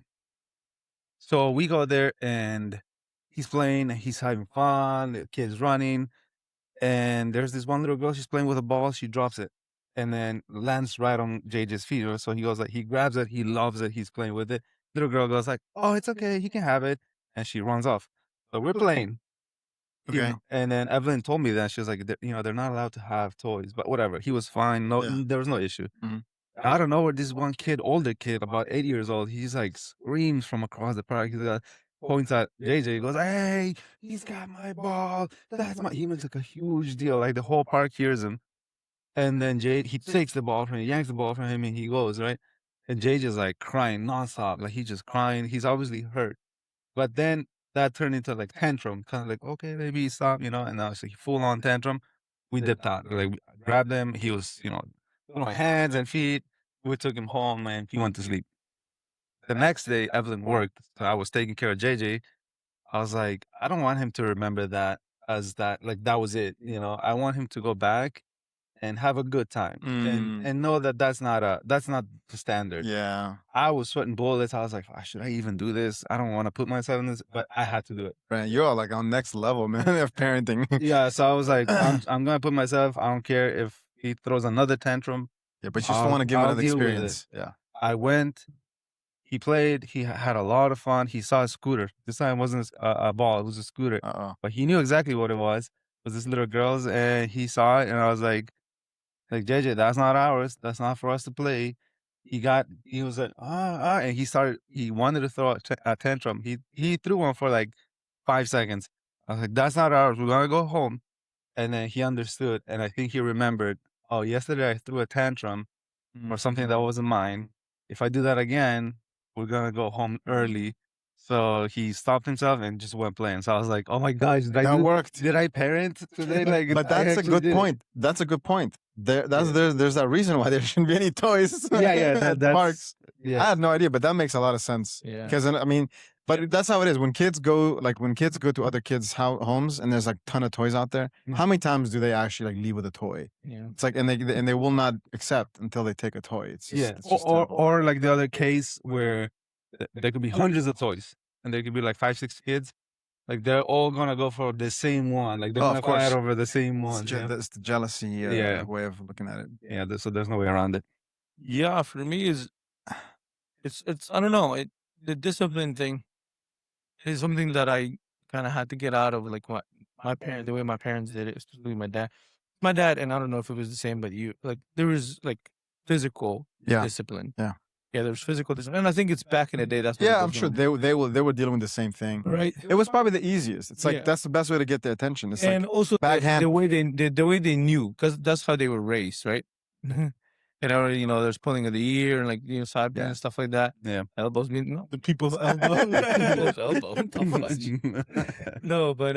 Speaker 3: So we go there and he's playing, he's having fun, the kid's running, and there's this one little girl, she's playing with a ball, she drops it, and then lands right on JJ's feet. So he goes like, he grabs it, he loves it, he's playing with it. Little girl goes like, oh, it's okay, he can have it, and she runs off. So we're playing.
Speaker 2: Okay.
Speaker 3: And then Evelyn told me that she was like, they're not allowed to have toys, but whatever. He was fine. No, there was no issue.
Speaker 2: Mhm.
Speaker 3: I don't know where this one kid, older kid, about 8 years old, he's like screams from across the park. He's points at JJ. He goes, "Hey, he's got my ball. That's my." He makes like a huge deal. Like the whole park hears him. And then he takes the ball from him, yanks the ball from him, and he goes right. And JJ's like crying nonstop. Like he's just crying. He's obviously hurt. But then that turned into like tantrum, kind of like, okay, maybe stop, and now it's like full on tantrum. We dipped out. Like we grabbed him. He was, throwing hands and feet. We took him home and he went to sleep. The next day, Evelyn worked. So I was taking care of JJ. I was like, I don't want him to remember that as that, like that was it. I want him to go back and have a good time and know that that's not the standard.
Speaker 2: Yeah.
Speaker 3: I was sweating bullets. I was like, should I even do this? I don't want to put myself in this, but I had to do it.
Speaker 2: Right. You're like on next level, man, of parenting.
Speaker 3: Yeah. So I was like, I'm going to put myself, I don't care if he throws another tantrum.
Speaker 2: Yeah, but you still want to give him
Speaker 3: I'll
Speaker 2: another
Speaker 3: deal with
Speaker 2: experience. Yeah.
Speaker 3: I went, he played, he had a lot of fun. He saw a scooter. This time it wasn't a ball, it was a scooter. But he knew exactly what it was. It was this little girl's, and he saw it, and I was like, JJ, that's not ours. That's not for us to play. He was like, and he wanted to throw a tantrum. He threw one for like 5 seconds. I was like, that's not ours. We're going to go home. And then he understood. And I think he remembered, oh, yesterday I threw a tantrum or something that wasn't mine. If I do that again, we're going to go home early. So he stopped himself and just went playing. So I was like, oh my gosh,
Speaker 2: That worked.
Speaker 3: Did I parent today? Like,
Speaker 2: But that's a good point. That's a good point. There's that reason why there shouldn't be any toys. At parks.
Speaker 3: Yeah.
Speaker 2: I had no idea, but that makes a lot of sense.
Speaker 1: Yeah.
Speaker 2: Because I mean, but that's how it is. When kids go to other kids' homes and there's like a ton of toys out there, how many times do they actually like leave with a toy?
Speaker 1: Yeah.
Speaker 2: It's like, and they will not accept until they take a toy. It's just, it's just
Speaker 3: or like the other case where there could be hundreds of toys and there could be like 5-6 kids. Like they're all gonna go for the same one. Like they're gonna fight over the same one.
Speaker 2: That's the jealousy way of looking at it.
Speaker 3: Yeah, so there's no way around it.
Speaker 1: Yeah, for me it's I don't know. The discipline thing is something that I kind of had to get out of, like what the way my parents did it, especially my dad. My dad, and I don't know if it was the same, but there was like physical discipline. Yeah, there's physical discipline, and I think it's back in the day. That's what
Speaker 2: I'm sure they were dealing with the same thing.
Speaker 1: Right.
Speaker 2: It was probably the easiest. It's like that's the best way to get their attention. It's
Speaker 1: and
Speaker 2: like
Speaker 1: also
Speaker 2: backhand.
Speaker 1: the way they knew, because that's how they were raised, right? And already, there's pulling of the ear and like side bend and stuff like that.
Speaker 3: Yeah,
Speaker 1: elbows mean
Speaker 4: The people's elbow.
Speaker 1: people's elbow. Don't fudge. No, but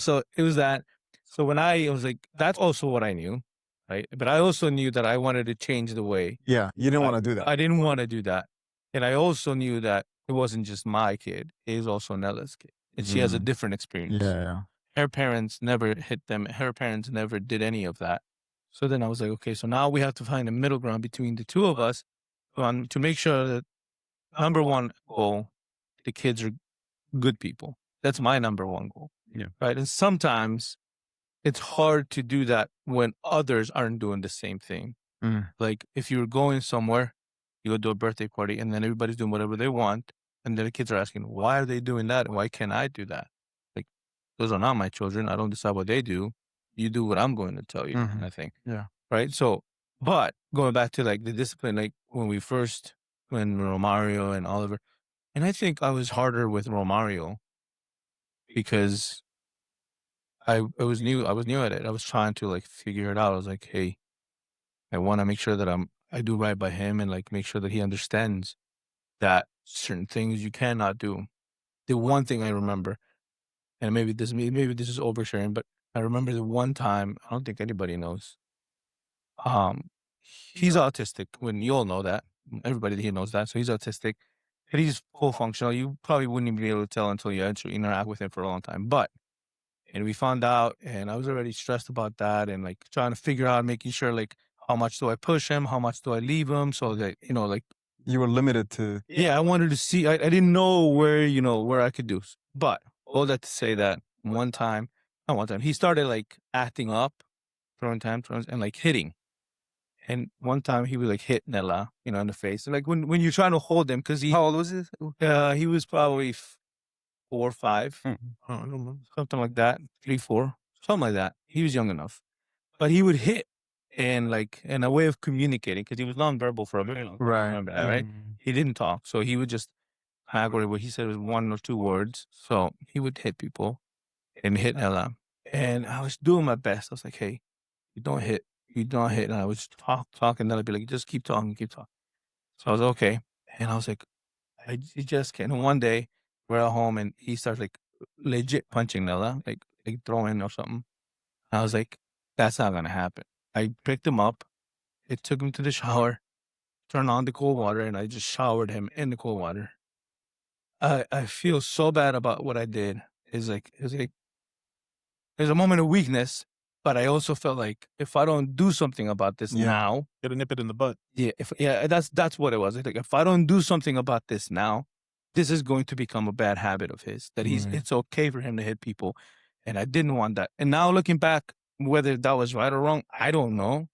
Speaker 1: so it was that. So when I was like, that's also what I knew. Right. But I also knew that I wanted to change the way.
Speaker 2: Yeah. You didn't want to do that.
Speaker 1: I didn't want to do that. And I also knew that it wasn't just my kid. It is also Nella's kid. And she has a different experience.
Speaker 2: Yeah.
Speaker 1: Her parents never hit them. Her parents never did any of that. So then I was like, okay, so now we have to find a middle ground between the two of us to make sure that number one goal, the kids are good people. That's my number one goal.
Speaker 3: Yeah.
Speaker 1: Right. And sometimes it's hard to do that when others aren't doing the same thing. Like if you're going somewhere, you go to a birthday party and then everybody's doing whatever they want. And then the kids are asking, why are they doing that? And why can't I do that? Like, those are not my children. I don't decide what they do. You do what I'm going to tell you, kind of thing.
Speaker 2: Yeah.
Speaker 1: Right. So, but going back to like the discipline, like when Romario and Oliver, and I think I was harder with Romario because I was new. I was new at it. I was trying to like figure it out. I was like, hey, I want to make sure that I do right by him and like make sure that he understands that certain things you cannot do. The one thing I remember, and maybe this is oversharing, but I remember the one time. I don't think anybody knows. Um, he's autistic. When you all know that, everybody here knows that. So he's autistic, and he's full functional. You probably wouldn't even be able to tell until you actually interact with him for a long time. But and we found out, and I was already stressed about that, and like trying to figure out, making sure like how much do I push him, how much do I leave him, so that like
Speaker 2: You were limited to.
Speaker 1: yeah, I wanted to see. I didn't know where I could do. But all that to say that one time, not one time, he started like acting up, throwing tantrums, and like hitting. And one time he was like hit Nella, in the face. Like when you're trying to hold him, because
Speaker 3: How old was this?
Speaker 1: he was probably 4 or 5,
Speaker 3: Hmm.
Speaker 1: I don't know, something like that, 3, 4, something like that. He was young enough, but he would hit and like in a way of communicating because he was nonverbal for a very long time.
Speaker 2: Right.
Speaker 1: Remember that, right? He didn't talk, so he would just what he said was 1 or 2 words. So he would hit people and hit Nella, and I was doing my best. I was like, hey. You don't hit. You don't hit. And I was talking, and then I'd be like, just keep talking, keep talking. So I was okay. And I was like, he just can't. And one day we're at home and he starts like legit punching Nella, like throwing or something. I was like, that's not going to happen. I picked him up. It took him to the shower, turned on the cold water, and I just showered him in the cold water. I feel so bad about what I did. It's like, there's a moment of weakness, but I also felt like if I don't do something about this now,
Speaker 4: Gotta nip it in the butt.
Speaker 1: that's what it was. Like if I don't do something about this now, this is going to become a bad habit of his. That it's okay for him to hit people, and I didn't want that. And now looking back, whether that was right or wrong, I don't know.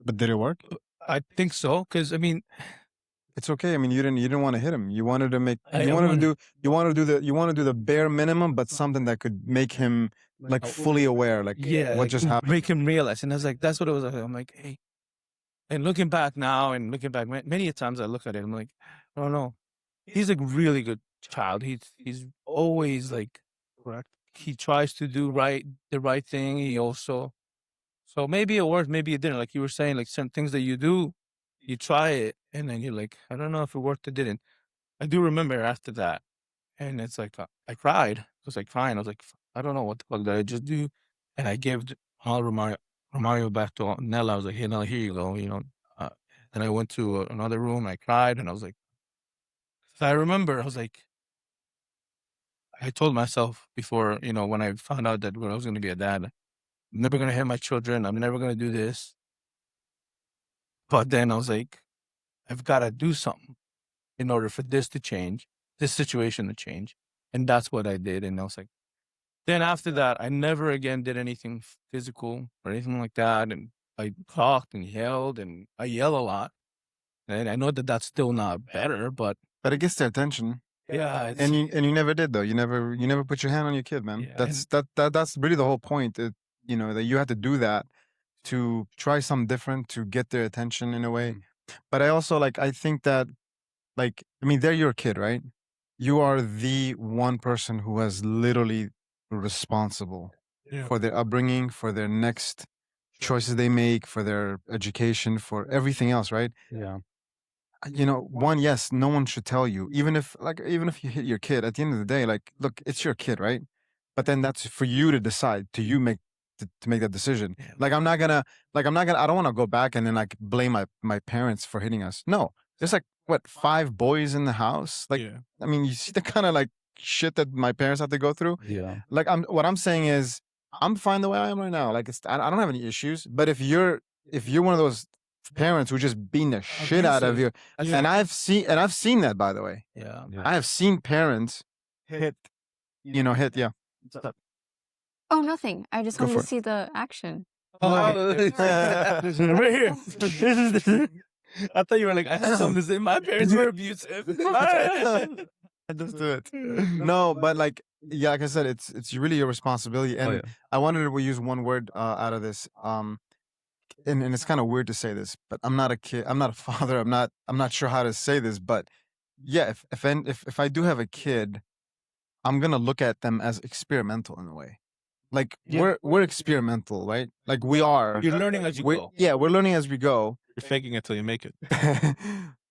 Speaker 2: But did it work?
Speaker 1: I think so, because I mean,
Speaker 2: It's okay. I mean, you didn't want to hit him. You wanted to make.
Speaker 1: I
Speaker 2: You wanted to
Speaker 1: wanted-
Speaker 2: do. You want to do the bare minimum, but something that could make him like fully aware. Like what
Speaker 1: like,
Speaker 2: just happened.
Speaker 1: make him realize. And I was like, that's what it was. I'm like, hey. And looking back now, and looking back many a times, I look at it. I'm like, I don't know. He's a really good child. He's always like
Speaker 4: Correct.
Speaker 1: he tries to do the right thing. He also, so maybe it worked, maybe it didn't. Like you were saying, like some things that you do, you try it, and then you're like, I don't know if it worked or didn't. I do remember after that, and it's like I cried. I was like crying. I was like, I don't know what the fuck did I just do, and I gave all Romario back to Nella. I was like, hey Nella, here you go. Then I went to another room. I cried, and I was like, so I remember I was like. I told myself before, when I found out that when I was going to be a dad, I'm never going to hit my children. I'm never going to do this. But then I was like, I've got to do something in order for this to change, this situation to change. And that's what I did. And I was like, then after that, I never again did anything physical or anything like that. And I talked and yelled, and I yell a lot. And I know that that's still not better, but
Speaker 2: But it gets their attention.
Speaker 1: yeah.
Speaker 2: And you never did though. You never put your hand on your kid, man.
Speaker 1: Yeah,
Speaker 2: That's really the whole point. That you had to do that to try something different to get their attention in a way. But I also I think that they're your kid, right? You are the one person who has literally responsible
Speaker 4: Yeah.
Speaker 2: for their upbringing, for their next choices they make, for their education, for everything else, right?
Speaker 3: Yeah.
Speaker 2: Yes, no one should tell you, even if you hit your kid, at the end of the day, look, it's your kid, right? But then that's for you to decide, to make that decision.
Speaker 1: Yeah.
Speaker 2: I don't want to go back and then blame my parents for hitting us. No, there's 5 boys in the house.
Speaker 4: Yeah.
Speaker 2: I mean, you see the kind of shit that my parents have to go through.
Speaker 3: Yeah.
Speaker 2: What I'm saying is, I'm fine the way I am right now. I don't have any issues. But if you're one of those parents who just beating the shit out of you,
Speaker 1: Yeah.
Speaker 2: and I've seen that, by the way.
Speaker 1: Yeah.
Speaker 2: I have seen parents hit. Yeah.
Speaker 5: Oh, nothing. I just
Speaker 2: Go
Speaker 5: wanted
Speaker 2: for
Speaker 5: to
Speaker 2: it.
Speaker 5: see the action.
Speaker 1: Right here. This is the. I thought you were like, I had something to say. My parents were abusive.
Speaker 2: Just do it. No, but like I said, it's really your responsibility. And I wanted to use one word out of this. And it's kind of weird to say this, but I'm not a kid. I'm not a father. I'm not sure how to say this, but yeah, if I do have a kid, I'm gonna look at them as experimental in a way. like
Speaker 3: Yeah.
Speaker 2: we're experimental, right? Like we are.
Speaker 1: You're learning as you go.
Speaker 2: Yeah, we're learning as we go.
Speaker 4: You're faking it till you make it.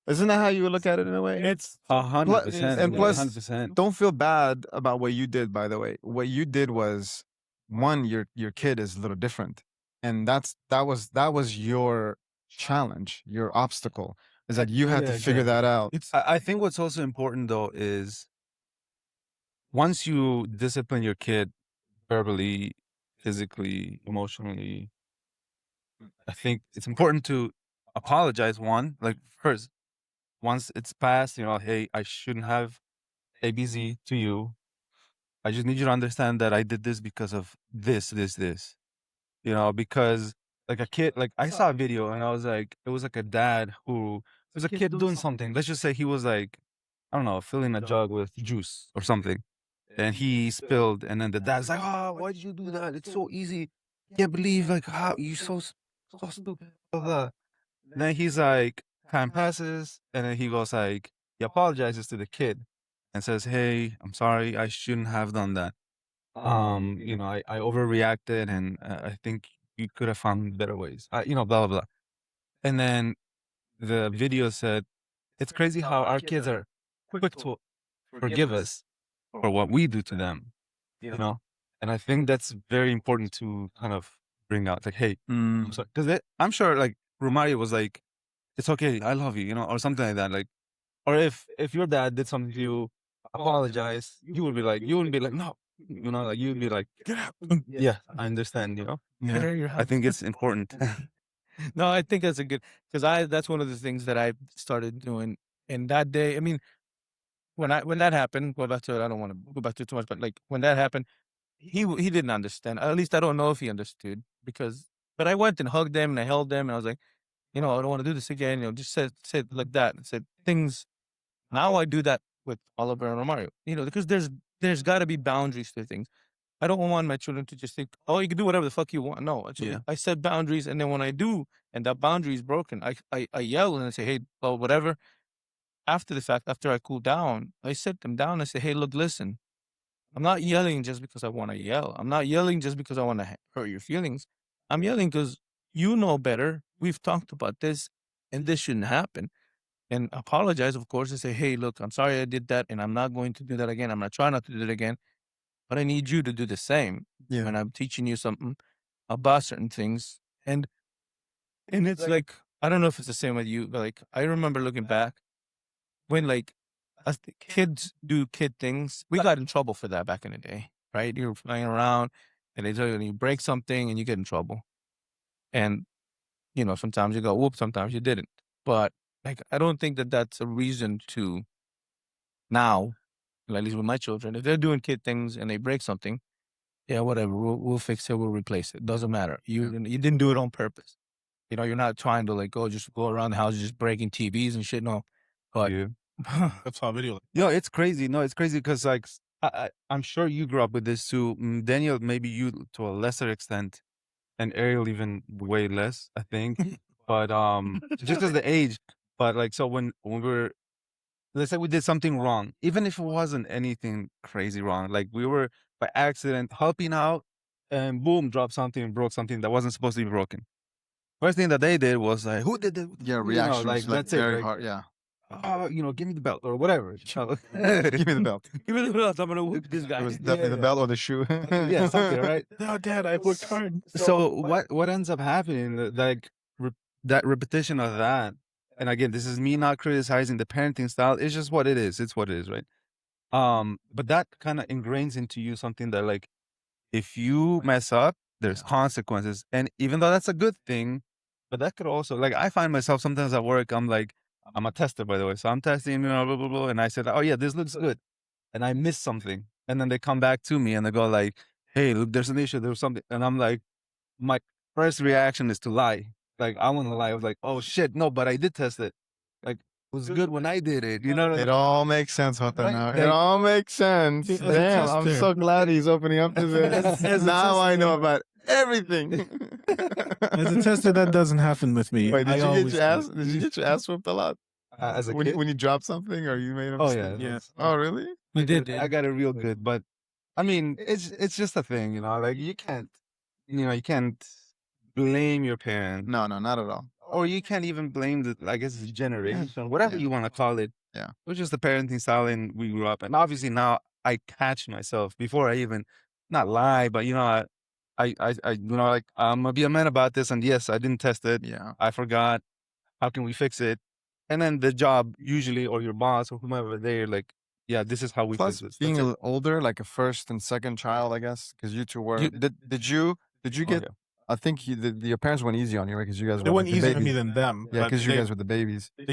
Speaker 2: Isn't that how you would look at it in a way?
Speaker 1: It's
Speaker 3: 100%.
Speaker 2: and plus,
Speaker 3: 100%.
Speaker 2: don't feel bad about what you did. By the way, what you did was one. Your kid is a little different, and that was your challenge, your obstacle. Is that you had
Speaker 3: Yeah,
Speaker 2: to figure that out.
Speaker 4: It's
Speaker 3: I think what's also important though is once you discipline your kid verbally, physically, emotionally, I think it's important to apologize. One, like first, once it's passed, hey, I shouldn't have ABZ to you. I just need you to understand that I did this because of this. Because like a kid, like I saw a video and I was like, it was like a dad who, it was a kid doing something. Let's just say he was like, I don't know, filling a jug with juice or something. And he spilled, and then the dad's like, "Oh, why did you do that? It's so easy. Can't believe like how you so stupid." Blah, blah. Then he's like, time passes, and then he goes like, he apologizes to the kid and says, "Hey, I'm sorry. I shouldn't have done that. I overreacted, and I think you could have found better ways. Blah blah blah." And then the video said, "It's crazy how our kids are quick to forgive us for what we do to them, And I think that's very important to kind of bring out, like, hey, I'm sorry, because I'm sure, like, Romario was like, "It's okay, I love you," or something like that. Like, or if your dad did something to you, apologize, you wouldn't be like, "No," like you'd be like,
Speaker 1: get out.
Speaker 3: "Yeah, I understand,"
Speaker 1: Get out of your
Speaker 3: I
Speaker 1: house.
Speaker 3: think it's important.
Speaker 1: No, I think that's a good because that's one of the things that I started doing. And that day, I mean, when that happened, go back to it. I don't want to go back to it too much, but like when that happened, he didn't understand. At least I don't know if he understood but I went and hugged them and I held them and I was like, I don't want to do this again. Just said it like that. And said things. Now I do that with Oliver and Romario. Because there's got to be boundaries to things. I don't want my children to just think, oh, you can do whatever the fuck you want. No, actually,
Speaker 3: Yeah.
Speaker 1: I set boundaries, and then when I do, and that boundary is broken, I yell and I say, hey, well, whatever. After the fact, after I cool down, I sit them down and say, hey, look, listen, I'm not yelling just because I want to yell. I'm not yelling just because I want to hurt your feelings. I'm yelling because you know better. We've talked about this, and this shouldn't happen. And apologize, of course, and say, hey, look, I'm sorry I did that, and I'm not going to do that again. I'm not trying not to do that again, but I need you to do the same when I'm teaching you something about certain things. And it's like, I don't know if it's the same with you, but like, I remember looking back when like as the kids do kid things, we got in trouble for that back in the day, right? You're flying around and they tell you you break something and you get in trouble. And, sometimes you go, whoop, sometimes you didn't. But like, I don't think that that's a reason to now, at least with my children, if they're doing kid things and they break something, yeah, whatever, we'll fix it, we'll replace it. Doesn't matter. You didn't do it on purpose. You're not trying to like just go around the house just breaking TVs and shit. No, but
Speaker 3: Yeah.
Speaker 4: that's how video.
Speaker 3: It's crazy. No, it's crazy because like I'm sure you grew up with this too. Daniel, maybe you to a lesser extent, and Ariel even way less, I think. But just as the age. But like so when we're, let's say we did something wrong, even if it wasn't anything crazy wrong, like we were by accident helping out, and boom, dropped something, broke something that wasn't supposed to be broken. First thing that they did was like, "Who did it?"
Speaker 2: Yeah, reaction
Speaker 3: like that's
Speaker 2: very
Speaker 3: it. Like,
Speaker 2: hard. Yeah,
Speaker 3: give me the belt or whatever.
Speaker 2: give me the belt.
Speaker 1: give me the belt. I'm gonna whoop this guy.
Speaker 2: It was definitely the belt or the shoe.
Speaker 3: Yeah, something, right?
Speaker 4: No, Dad, I worked hard.
Speaker 3: So what ends up happening? Like that repetition of that, and again, this is me not criticizing the parenting style. It's just what it is. It's what it is, right? But that kind of ingrains into you something that like, if you mess up, there's consequences, and even though that's a good thing, but that could also like I find myself sometimes at work. I'm a tester, by the way, so I'm testing, blah blah blah, and I said, oh yeah, this looks good, and I missed something, and then they come back to me and they go like, hey, look, there's an issue, there's something, and I'm like, my first reaction is to lie. Like I want to lie. I was like, oh shit, no, but I did test it. Like it was good when I did it. You know what I mean?
Speaker 2: It all makes sense, Jota,
Speaker 3: Right?
Speaker 2: now.
Speaker 3: Like-
Speaker 2: It all makes sense.
Speaker 4: See, as a
Speaker 2: Damn, I'm
Speaker 4: tester.
Speaker 2: so glad he's opening up to this.
Speaker 4: As a
Speaker 2: Now I
Speaker 4: tester.
Speaker 2: know about everything.
Speaker 4: As a tester, that doesn't happen with me.
Speaker 2: Wait,
Speaker 4: I
Speaker 2: did you
Speaker 4: always
Speaker 2: get your ass? Did you get your ass whooped a lot
Speaker 3: As a
Speaker 2: when
Speaker 3: kid.
Speaker 2: you dropped something or you made a
Speaker 3: Oh
Speaker 2: mistake?
Speaker 3: yeah.
Speaker 4: Yeah.
Speaker 2: Oh really?
Speaker 1: We did.
Speaker 3: I got it real good, but I mean, it's just a thing, you know. Like you can't blame your parent,
Speaker 2: No, not at all.
Speaker 3: or you can't even blame the, I guess, the generation, whatever you want to call it.
Speaker 2: Yeah.
Speaker 3: It was just the parenting style, and we grew up. And obviously now I catch myself before I even not lie, but you know, you know, like I'm gonna be a man about this. And yes, I didn't test it.
Speaker 2: Yeah.
Speaker 3: I forgot. How can we fix it? And then the job usually, or your boss or whomever, they're like, yeah, this is how we
Speaker 2: Plus,
Speaker 3: fix this.
Speaker 2: being
Speaker 3: That's
Speaker 2: a
Speaker 3: it.
Speaker 2: little older, like a first and second child, I guess, because you two were.
Speaker 1: You-
Speaker 2: Did you
Speaker 3: Oh,
Speaker 2: get?
Speaker 3: yeah.
Speaker 2: I think your parents went easy on you, right? Because you guys
Speaker 4: They
Speaker 2: were
Speaker 4: went
Speaker 2: like the
Speaker 4: easier on me
Speaker 2: babies.
Speaker 4: than them.
Speaker 2: Yeah,
Speaker 4: but
Speaker 2: because you
Speaker 4: they-
Speaker 2: guys were the babies.
Speaker 4: they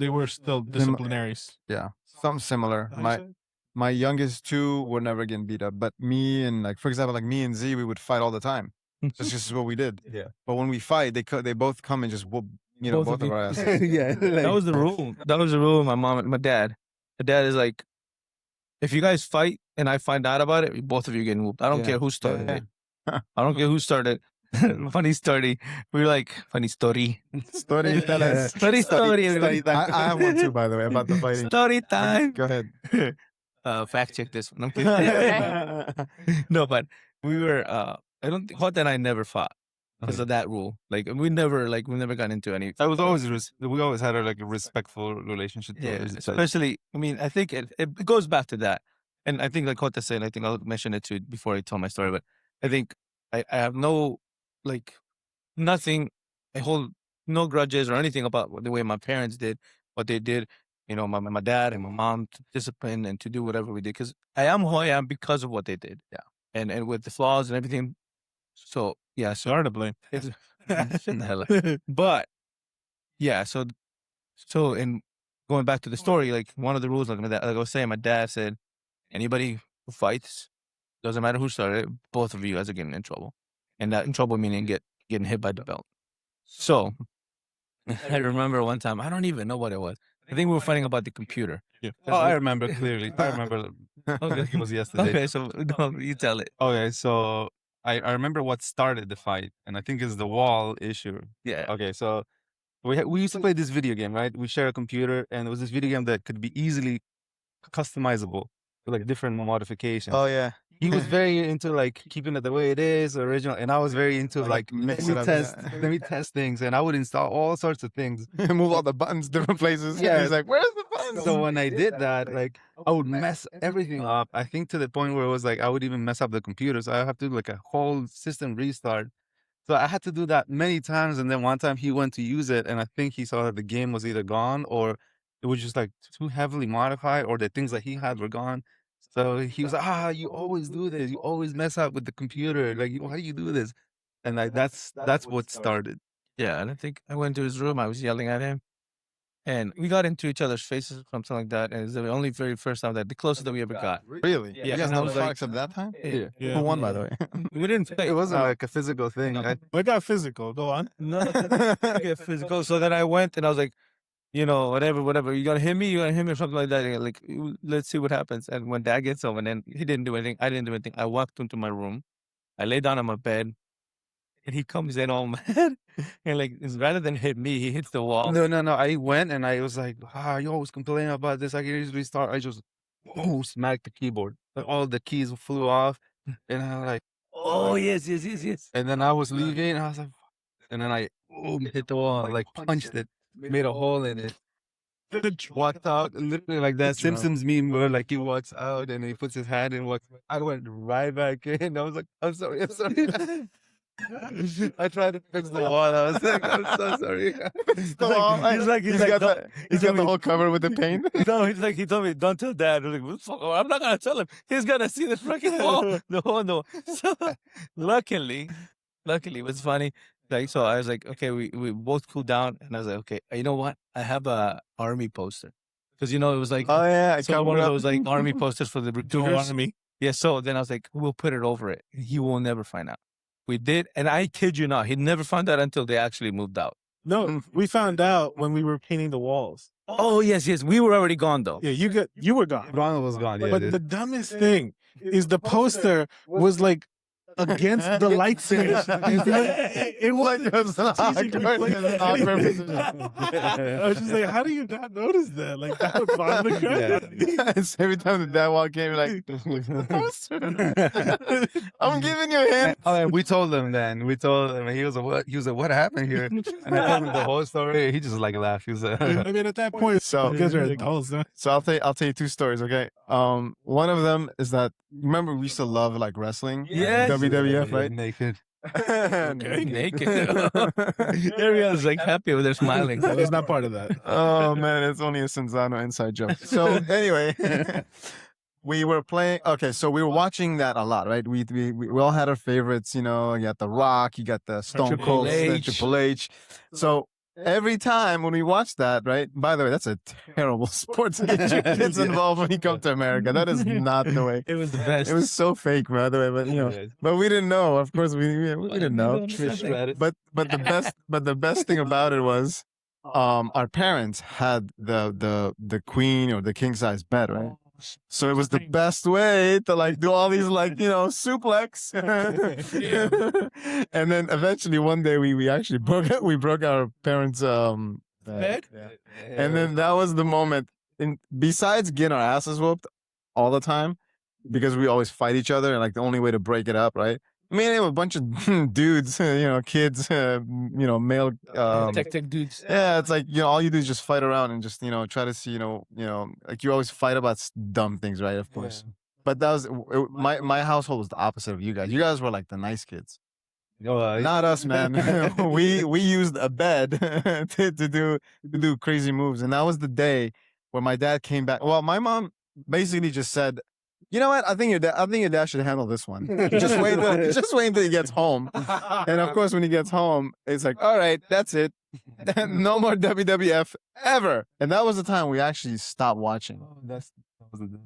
Speaker 4: were still disciplinaries.
Speaker 2: Yeah, something similar.
Speaker 4: How'd you say?
Speaker 2: My youngest two were never getting beat up, but me and like, for example, like me and Z, we would fight all the time. That's just what we did.
Speaker 3: Yeah.
Speaker 2: But when we fight, they both come and just whoop, you know,
Speaker 1: Both
Speaker 2: both
Speaker 1: of
Speaker 2: of
Speaker 1: you.
Speaker 2: our asses.
Speaker 3: Yeah.
Speaker 1: That was the rule. That was the rule. My mom and my dad. My dad is like, if you guys fight and I find out about it, both of you getting whooped. I don't
Speaker 2: Yeah.
Speaker 1: care who started
Speaker 2: Yeah.
Speaker 1: it. I don't care who started. Funny story. We were like, funny story.
Speaker 2: Story, tell us.
Speaker 1: Story, everybody.
Speaker 2: I have one too, by the way, about the fighting.
Speaker 1: Story time.
Speaker 2: Go ahead.
Speaker 1: Fact check this one. I'm kidding. No, but we were. I don't think Hot and I never fought because of that rule. Like we never got into any.
Speaker 3: I was always we always had a respectful relationship.
Speaker 1: Yeah,
Speaker 3: towards each other.
Speaker 1: especially. I mean, I think it goes back to that, and I think like Hota said, I think I'll mention it too before I tell my story. But I think I have no nothing. I hold no grudges or anything about the way my parents did what they did. You know, my dad and my mom to discipline and to do whatever we did because I am who I am because of what they did.
Speaker 2: Yeah.
Speaker 1: And with the flaws and everything. So yeah, so
Speaker 4: Sorry to blame.
Speaker 1: it's shut the hell up. But yeah, so in going back to the story, like one of the rules, like I was saying, my dad said, anybody who fights, doesn't matter who started it, both of you guys are getting in trouble, and that in trouble meaning getting hit by the belt. So I remember one time, I don't even know what it was. I think we were fighting about the computer.
Speaker 4: Yeah.
Speaker 3: Oh, I remember clearly. I remember. Like it was yesterday.
Speaker 1: Okay, so no, you tell it.
Speaker 3: Okay, so I remember what started the fight, and I think it's the wall issue.
Speaker 1: Yeah.
Speaker 3: Okay, so we used to play this video game, right? We share a computer, and it was this video game that could be easily customizable with like different modifications.
Speaker 2: Oh yeah.
Speaker 3: He was very into like keeping it the way it is, original, and I was very into like
Speaker 2: mix
Speaker 3: let
Speaker 2: it
Speaker 3: me
Speaker 2: up,
Speaker 3: test,
Speaker 2: yeah.
Speaker 3: let me test things, and I would install all sorts of things.
Speaker 2: Move all the buttons different places.
Speaker 3: Yeah.
Speaker 2: He's like, where's the buttons?
Speaker 3: So when I did that, like I would mess everything up. I think to the point where it was like I would even mess up the computer, so I have to do like a whole system restart. So I had to do that many times, and then one time he went to use it, and I think he saw that the game was either gone or it was just like too heavily modified, or the things that he had were gone. So he was like, you always do this. You always mess up with the computer. Like, why do you do this? And like that's what started.
Speaker 1: Yeah, and I think I went to his room. I was yelling at him, and we got into each other's faces, something like that. And it's the only very first time the closest that we ever got.
Speaker 2: Really?
Speaker 1: Yeah,
Speaker 2: You guys
Speaker 1: and I
Speaker 2: never
Speaker 1: was
Speaker 2: fought
Speaker 1: like-
Speaker 2: except that time?
Speaker 1: Yeah.
Speaker 4: Yeah.
Speaker 2: Who won, by the way?
Speaker 1: We didn't fight.
Speaker 3: It wasn't like a physical thing.
Speaker 4: It got physical. Go on.
Speaker 1: No, get physical. So then I went and I was like, you know, whatever. You gonna hit me? Or something like that. And like, let's see what happens. And when Dad gets home, and then he didn't do anything. I didn't do anything. I walked into my room. I lay down on my bed, and he comes in all mad, and like, rather than hit me, he hits the wall.
Speaker 3: No. I went and I was like, you always complain about this. I can just restart. I just smacked the keyboard. Like, all the keys flew off, and I was like,
Speaker 1: Oh yes.
Speaker 3: and then I was leaving, and I was like, and then I hit the wall, like punched it, made a hole in it. Walked out literally like that Simpsons meme where like he walks out and he puts his hand in. I went right back in. I was like, I'm sorry. I tried to fix the wall. I was like, I'm so sorry.
Speaker 1: He's like,
Speaker 2: He's got
Speaker 1: don't-
Speaker 2: the whole cover with the paint.
Speaker 1: No, he's like, he told me, don't tell Dad. I'm like, what the fuck? I'm not gonna tell him. He's gonna see the freaking wall. The whole no. So luckily, it was funny. Like, so I was like, okay, we both cooled down, and I was like, okay, you know what? I have a army poster because it was like
Speaker 2: Oh yeah, I
Speaker 1: so one
Speaker 2: covered
Speaker 1: of
Speaker 2: up.
Speaker 1: those like army posters for the
Speaker 4: Go
Speaker 1: recruiters.
Speaker 4: on me.
Speaker 1: Yeah. So then I was like, we'll put it over it. He will never find out. We did, and I kid you not, he never found out until they actually moved out.
Speaker 4: No, we found out when we were painting the walls.
Speaker 1: Oh yes, we were already gone though.
Speaker 4: Yeah, you were gone.
Speaker 3: Ronald was gone. Yeah,
Speaker 4: But
Speaker 3: dude.
Speaker 4: the dumbest thing is the poster was like against the light switch. It was
Speaker 2: Like, it was an awkward position.
Speaker 4: I was just like, how do you not notice that? Like that would bother the crap out of me.
Speaker 2: Yes, every time the dad walked in, you're like, I'm giving you a hint.
Speaker 3: Oh, and we told him then. We told him, and he was like, "What?" He was like, "What happened here?" And I told him the whole story. He just like laughed. He was like,
Speaker 4: I mean, at that point,
Speaker 2: So-
Speaker 4: you guys are adults. Huh?
Speaker 2: So I'll tell you 2 stories, okay? One of them is that remember we used to love like wrestling,
Speaker 1: Yes.
Speaker 2: WWF, right?
Speaker 3: Naked.
Speaker 1: Okay, naked. Ariel's like happy over there smiling.
Speaker 4: I was not part of that.
Speaker 2: Oh man, it's only a Senzano inside joke. So anyway, we were playing. Okay, so we were watching that a lot, right? We all had our favorites. You know, you got The Rock, you got the Stone
Speaker 1: Triple
Speaker 2: Cold,
Speaker 1: H.
Speaker 2: Triple H. So every time when we watch that, right? By the way, that's a terrible sport to get your kids involved when you come to America. That is not the way.
Speaker 1: It was the best.
Speaker 2: It was so fake, by the way. But you know, but we didn't know. Of course, we didn't know. But the best thing about it was, our parents had the queen or the king size bed, right? So it was the best way to like do all these like, you know, suplex. And then eventually one day we actually broke our parents'
Speaker 1: Bed?
Speaker 2: and then that was the moment. Besides getting our asses whooped all the time, because we always fight each other, and like the only way to break it up, right? I mean, they were a bunch of dudes, you know, kids, you know, male.
Speaker 1: Tech dudes.
Speaker 2: Yeah, it's like, you know, all you do is just fight around and just, you know, try to see, you know, like you always fight about dumb things, right? Of course. But that was my household was the opposite of you guys. You guys were like the nice kids. Not us, man. we used a bed to do crazy moves, and that was the day where my dad came back. Well, my mom basically just said, "You know what? I think your dad should handle this one. Just wait until he gets home." And of course, when he gets home, it's like, "All right, that's it. No more WWF ever." And that was the time we actually stopped watching.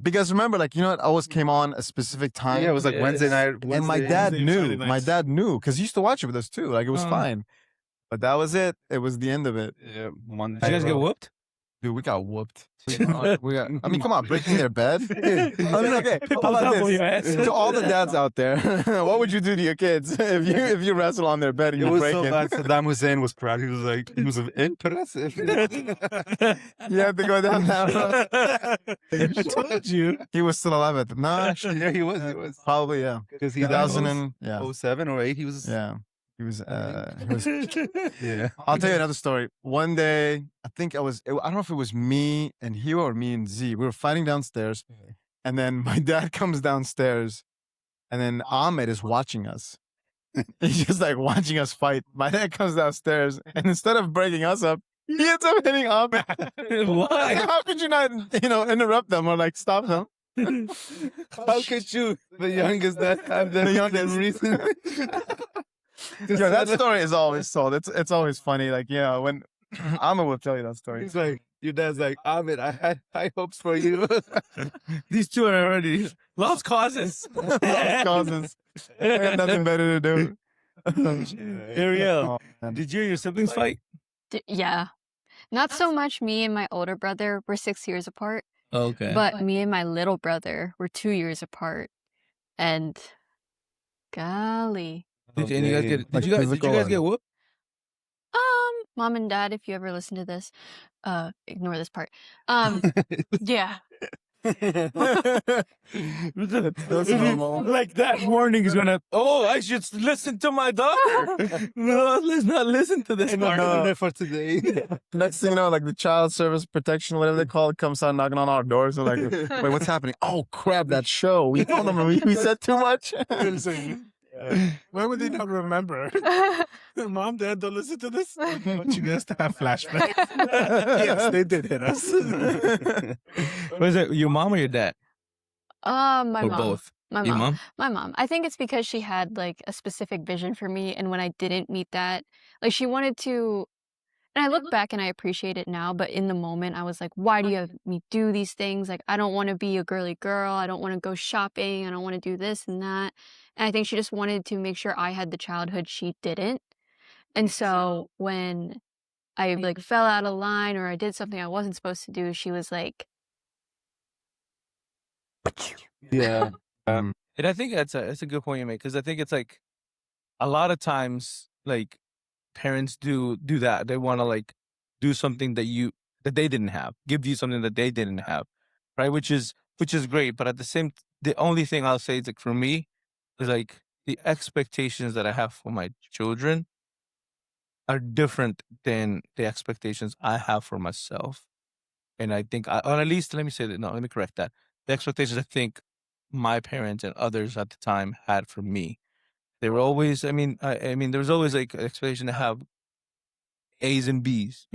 Speaker 2: Because remember, like, you know, it always came on a specific time.
Speaker 3: Yeah, it was like Wednesday night.
Speaker 2: And my
Speaker 3: Wednesday.
Speaker 2: dad
Speaker 4: Wednesday,
Speaker 2: knew.
Speaker 4: Friday
Speaker 2: My
Speaker 4: nights.
Speaker 2: dad knew because he used to watch it with us too. Like it was
Speaker 1: Oh.
Speaker 2: fine. But that was it. It was the end of it.
Speaker 3: Yeah, one.
Speaker 1: Did you guys get whooped?
Speaker 2: Dude, we got whooped. I mean, come on, breaking their bed. I mean, okay. How about
Speaker 1: Double your
Speaker 2: this?
Speaker 1: ass.
Speaker 2: To all the dads out there, what would you do to your kids if you wrestle on their bed and
Speaker 3: It
Speaker 2: you
Speaker 3: was
Speaker 2: break
Speaker 3: so
Speaker 2: it?
Speaker 3: bad. Saddam Hussein was proud. He was like, he was impressive.
Speaker 2: You have to go down that road.
Speaker 4: I told you.
Speaker 2: He was still alive at the no, actually,
Speaker 3: Yeah, he was. He was.
Speaker 2: probably yeah.
Speaker 3: Because he
Speaker 2: 2000
Speaker 3: died
Speaker 2: and yeah,
Speaker 3: 07 or 8. He was.
Speaker 2: yeah. He was.
Speaker 3: Yeah.
Speaker 2: I'll tell you another story. One day, I think I don't know if it was me and Hero or me and Z. We were fighting downstairs, and then my dad comes downstairs, and then Ahmed is watching us. He's just like watching us fight. My dad comes downstairs, and instead of breaking us up, he ends up hitting Ahmed. Like,
Speaker 1: Why?
Speaker 2: how could you not, interrupt them or like stop them?
Speaker 3: How could you, the youngest, that have the youngest reason?
Speaker 2: Yeah, that story is always told. It's always funny. Like, when Ahmed will tell you that story.
Speaker 3: He's like, your dad's like, Ahmed, I had high hopes for you.
Speaker 1: These two are already lost causes.
Speaker 2: Lost causes. I had nothing better to do.
Speaker 1: Ariel,
Speaker 2: Oh, man.
Speaker 1: did you and your siblings fight?
Speaker 5: Yeah. Not so much me and my older brother. We're 6 years apart.
Speaker 1: Okay.
Speaker 5: But me and my little brother were 2 years apart. And golly.
Speaker 1: Did you guys get?
Speaker 2: Like
Speaker 1: Did you
Speaker 2: physical
Speaker 1: guys
Speaker 2: or-
Speaker 1: get whooped?
Speaker 5: Mom and dad, if you ever listen to this, ignore this part. Yeah.
Speaker 2: That's normal.
Speaker 1: Like that warning is gonna. Oh, I should listen to my daughter. No, let's not listen to this part.
Speaker 2: no.
Speaker 3: For today.
Speaker 2: Next thing you know, like the child service protection, whatever they call it, comes out knocking on our doors. We're like, wait, what's happening? Oh, crap, that show. We told them we said too much.
Speaker 4: When would they not remember? Mom, Dad, don't listen to this. I want you guys to have flashbacks. Yes, they did hit us.
Speaker 1: Was it your mom or your dad?
Speaker 5: My
Speaker 1: Or
Speaker 5: mom.
Speaker 1: both?
Speaker 5: My
Speaker 1: Your
Speaker 5: mom.
Speaker 1: mom?
Speaker 5: My mom. I think it's because she had like a specific vision for me, and when I didn't meet that, like she wanted to. And I look back and I appreciate it now, but in the moment I was like, why do you have me do these things? Like, I don't want to be a girly girl. I don't want to go shopping. I don't want to do this and that. And I think she just wanted to make sure I had the childhood she didn't. And so when I like fell out of line or I did something I wasn't supposed to do, she was like,
Speaker 3: Yeah.
Speaker 1: And I think that's a good point you make, because I think it's like a lot of times like parents do that. They want to like do something that they didn't have, give you something that they didn't have, right? Which is great, but at the only thing I'll say is like for me is like the expectations that I have for my children are different than the expectations I have for myself. And I think, or at least let me say that. No, let me correct that. The expectations I think my parents and others at the time had for me, they were always. I mean, there was always like an expectation to have A's and B's,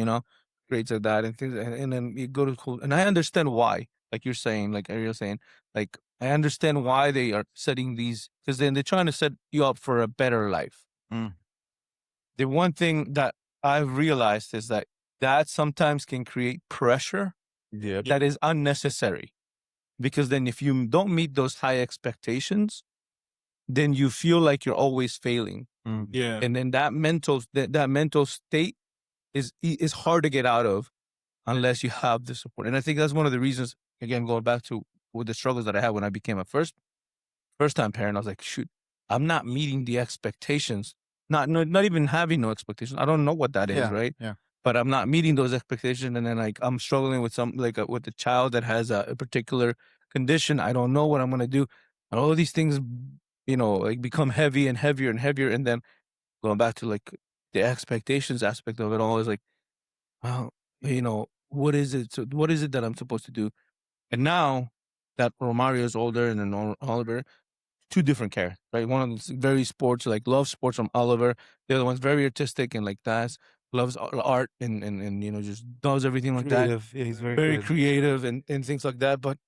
Speaker 1: grades like that and things. And then you go to school, and I understand why. Like you're saying, like Ariel's saying, like I understand why they are setting these, because then they're trying to set you up for a better life.
Speaker 2: Mm.
Speaker 1: The one thing that I've realized is that sometimes can create pressure
Speaker 3: Yeah.
Speaker 1: that is unnecessary, because then if you don't meet those high expectations, then you feel like you're always failing,
Speaker 4: Yeah.
Speaker 1: and then that mental state is hard to get out of unless you have the support. And I think that's one of the reasons, again, going back to with the struggles that I had when I became a first time parent. I was like, shoot, I'm not meeting the expectations, not even having no expectations. I don't know what that is,
Speaker 2: Yeah,
Speaker 1: right?
Speaker 2: yeah.
Speaker 1: But I'm not meeting those expectations, and then like I'm struggling with with a child that has a particular condition. I don't know what I'm gonna do. And all of these things, like become heavy and heavier and heavier. And then going back to like the expectations aspect of it all is like, well, what is it? So what is it that I'm supposed to do? And now that Romario is older and then Oliver, two different characters, right? One of them's very sports, like loves sports from Oliver. The other one's very artistic and like loves art and just does everything like that.
Speaker 3: Creative. Yeah, he's very
Speaker 1: Very
Speaker 3: creative.
Speaker 1: creative and things like that. But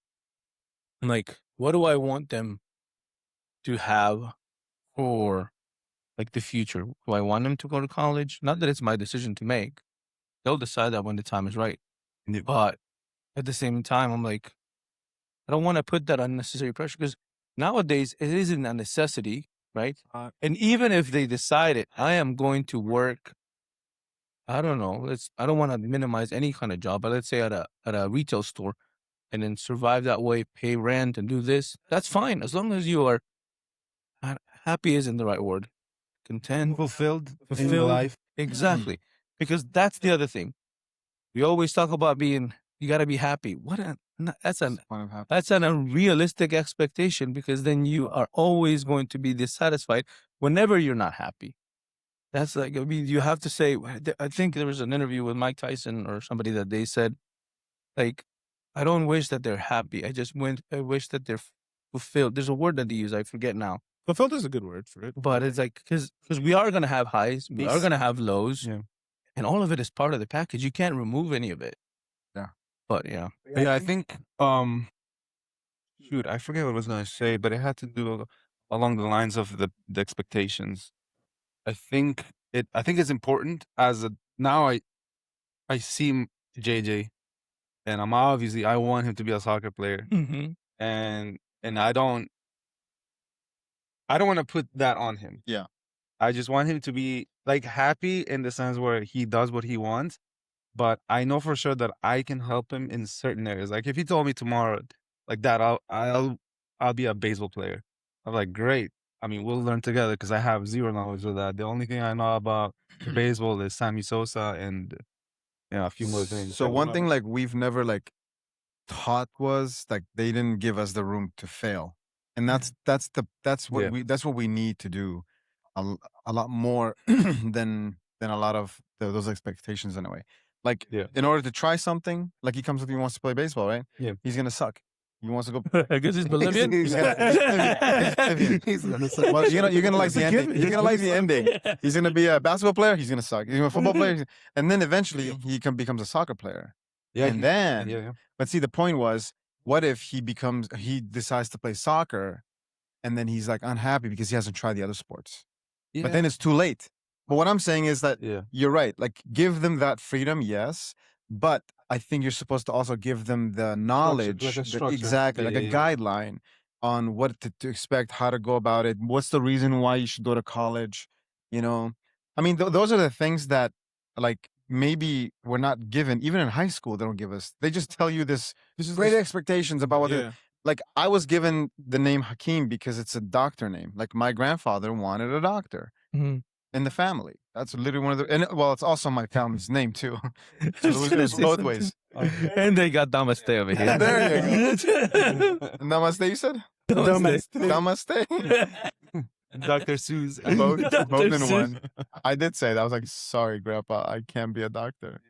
Speaker 1: I'm like, what do I want them to have for like the future? Do I want them to go to college? Not that it's my decision to make. They'll decide that when the time is right.
Speaker 3: Yeah.
Speaker 1: But at the same time, I'm like, I don't want to put that unnecessary pressure, because nowadays it isn't a necessity, right? And even if they decide it, I am going to work. I don't know. I don't want to minimize any kind of job, but let's say at a retail store, and then survive that way, pay rent and do this. That's fine, as long as you are happy. Isn't the right word? Content,
Speaker 3: Fulfilled in
Speaker 1: fulfilled.
Speaker 3: life.
Speaker 1: Exactly, because that's the other thing. We always talk about you got to be happy. That's an unrealistic expectation, because then you are always going to be dissatisfied whenever you're not happy. That's like, I mean, you have to say, I think there was an interview with Mike Tyson or somebody that they said, like, I don't wish that they're happy. I wish that they're fulfilled. There's a word that they use. I forget now.
Speaker 4: Fulfilled is a good word for it.
Speaker 1: But it's like, because we are going to have highs. We are going to have lows.
Speaker 3: Yeah.
Speaker 1: And all of it is part of the package. You can't remove any of it.
Speaker 2: Yeah.
Speaker 1: But yeah.
Speaker 3: Yeah, I think shoot, I forget what I was gonna say, but it had to do along the lines of the expectations. I think it's important now I see JJ, and I want him to be a soccer player.
Speaker 1: Mm-hmm.
Speaker 3: And I don't want to put that on him.
Speaker 2: Yeah.
Speaker 3: I just want him to be like happy in the sense where he does what he wants, but I know for sure that I can help him in certain areas. Like if he told me tomorrow, like that, I'll be a baseball player. I'm like, great. I mean, we'll learn together, because I have zero knowledge of that. The only thing I know about baseball is Sammy Sosa and a few more things.
Speaker 2: So one thing like we've never like taught was like they didn't give us the room to fail, and that's what we need to do a lot more than a lot of those expectations in a way. Like in order to try something, like he comes with, he wants to play baseball, right?
Speaker 3: Yeah.
Speaker 2: He's gonna suck. He wants to go.
Speaker 1: I guess he's Bolivian.
Speaker 2: He's gonna suck. Well, you're gonna like the ending. You're gonna like the ending. He's gonna be a basketball player. He's gonna suck. He's gonna be a football player, and then eventually he becomes a soccer player.
Speaker 3: Yeah.
Speaker 2: And then, but see, the point was, what if he decides to play soccer, and then he's like unhappy because he hasn't tried the other sports.
Speaker 3: Yeah.
Speaker 2: But then it's too late. But what I'm saying is that
Speaker 3: Yeah.
Speaker 2: you're right. Like, give them that freedom, yes. But I think you're supposed to also give them the knowledge,
Speaker 3: like a structure.
Speaker 2: exactly, like a guideline on what to expect, how to go about it. What's the reason why you should go to college? I mean, those are the things that, like, maybe we're not given. Even in high school, they don't give us. They just tell you this is great expectations about what. like I was given the name Hakeem because it's a doctor name. Like my grandfather wanted a doctor
Speaker 1: Mhm.
Speaker 2: in the family. That's literally one of the, and well, it's also my family's name too.
Speaker 1: I
Speaker 2: So
Speaker 1: was
Speaker 2: it
Speaker 1: gonna
Speaker 2: goes
Speaker 1: say
Speaker 2: both
Speaker 1: something.
Speaker 2: ways.
Speaker 1: And they got Namaste over here.
Speaker 2: There you Namaste, you said? Namaste.
Speaker 3: Dr. Seuss.
Speaker 2: Both in
Speaker 1: Seuss.
Speaker 2: one. I did say that. I was like, sorry, Grandpa, I can't be a doctor.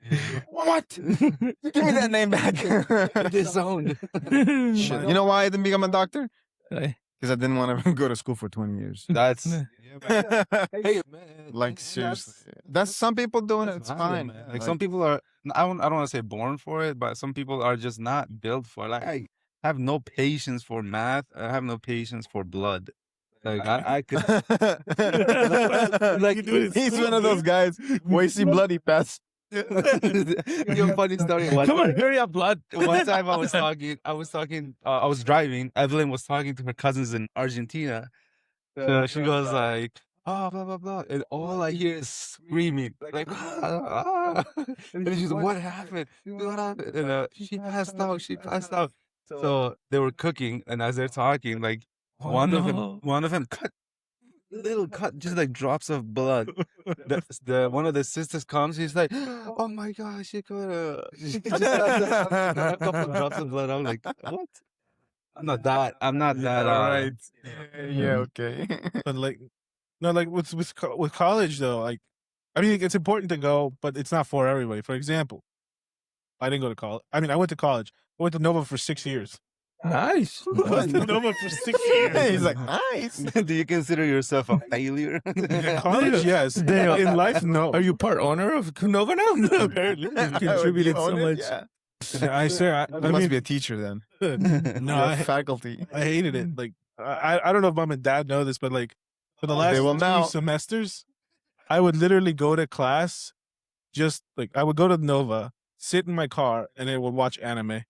Speaker 2: What? Give me that name back.
Speaker 3: Disowned.
Speaker 2: Shit. You know why I didn't become a doctor?
Speaker 1: Right.
Speaker 2: Because I didn't want to go to school for 20 years.
Speaker 3: That's
Speaker 2: Like,
Speaker 3: man,
Speaker 2: seriously. That's some people doing it. It's fine.
Speaker 3: man. Like some people are. I don't want to say born for it, but some people are just not built for it. Like I have no patience for math. I have no patience for blood. Like I could.
Speaker 2: Like, he's one of those guys. Where you see bloody pass.
Speaker 3: Your funny story.
Speaker 1: Come on, hurry up, blood.
Speaker 3: One time I was driving. Evelyn was talking to her cousins in Argentina. So she goes like, oh, blah, blah, blah. And all I hear is screaming. Like, and then she's like, what happened? What happened? And she passed out. She passed out. So they were cooking. And as they're talking, like, one of them cut, little cut, just like drops of blood. One of the sisters comes. He's like, "Oh my gosh, she got she just got a couple of drops of blood." I'm like, "What? I'm not that. I'm not that."
Speaker 2: Right. Yeah. Okay.
Speaker 4: But like, no, like with college though, like, I mean, it's important to go, but it's not for everybody. For example, I didn't go to college. I mean, I went to college. I went to Nova for 6 years.
Speaker 1: Nice.
Speaker 4: Nova for 6 years.
Speaker 2: He's like, nice.
Speaker 3: Do you consider yourself a failure?
Speaker 4: College, yes. In life, no.
Speaker 1: Are you part owner of Nova now?
Speaker 4: Apparently, you contributed so much.
Speaker 2: Yeah.
Speaker 4: I swear,
Speaker 2: You
Speaker 4: I
Speaker 2: must
Speaker 4: mean,
Speaker 2: be a teacher then.
Speaker 4: no,
Speaker 2: You're
Speaker 4: I,
Speaker 2: a faculty.
Speaker 4: I hated it. Like, I don't know if mom and dad know this, but like for the last
Speaker 2: will
Speaker 4: 2
Speaker 2: now.
Speaker 4: semesters, I would literally go to class, just like I would go to Nova, sit in my car, and I would watch anime.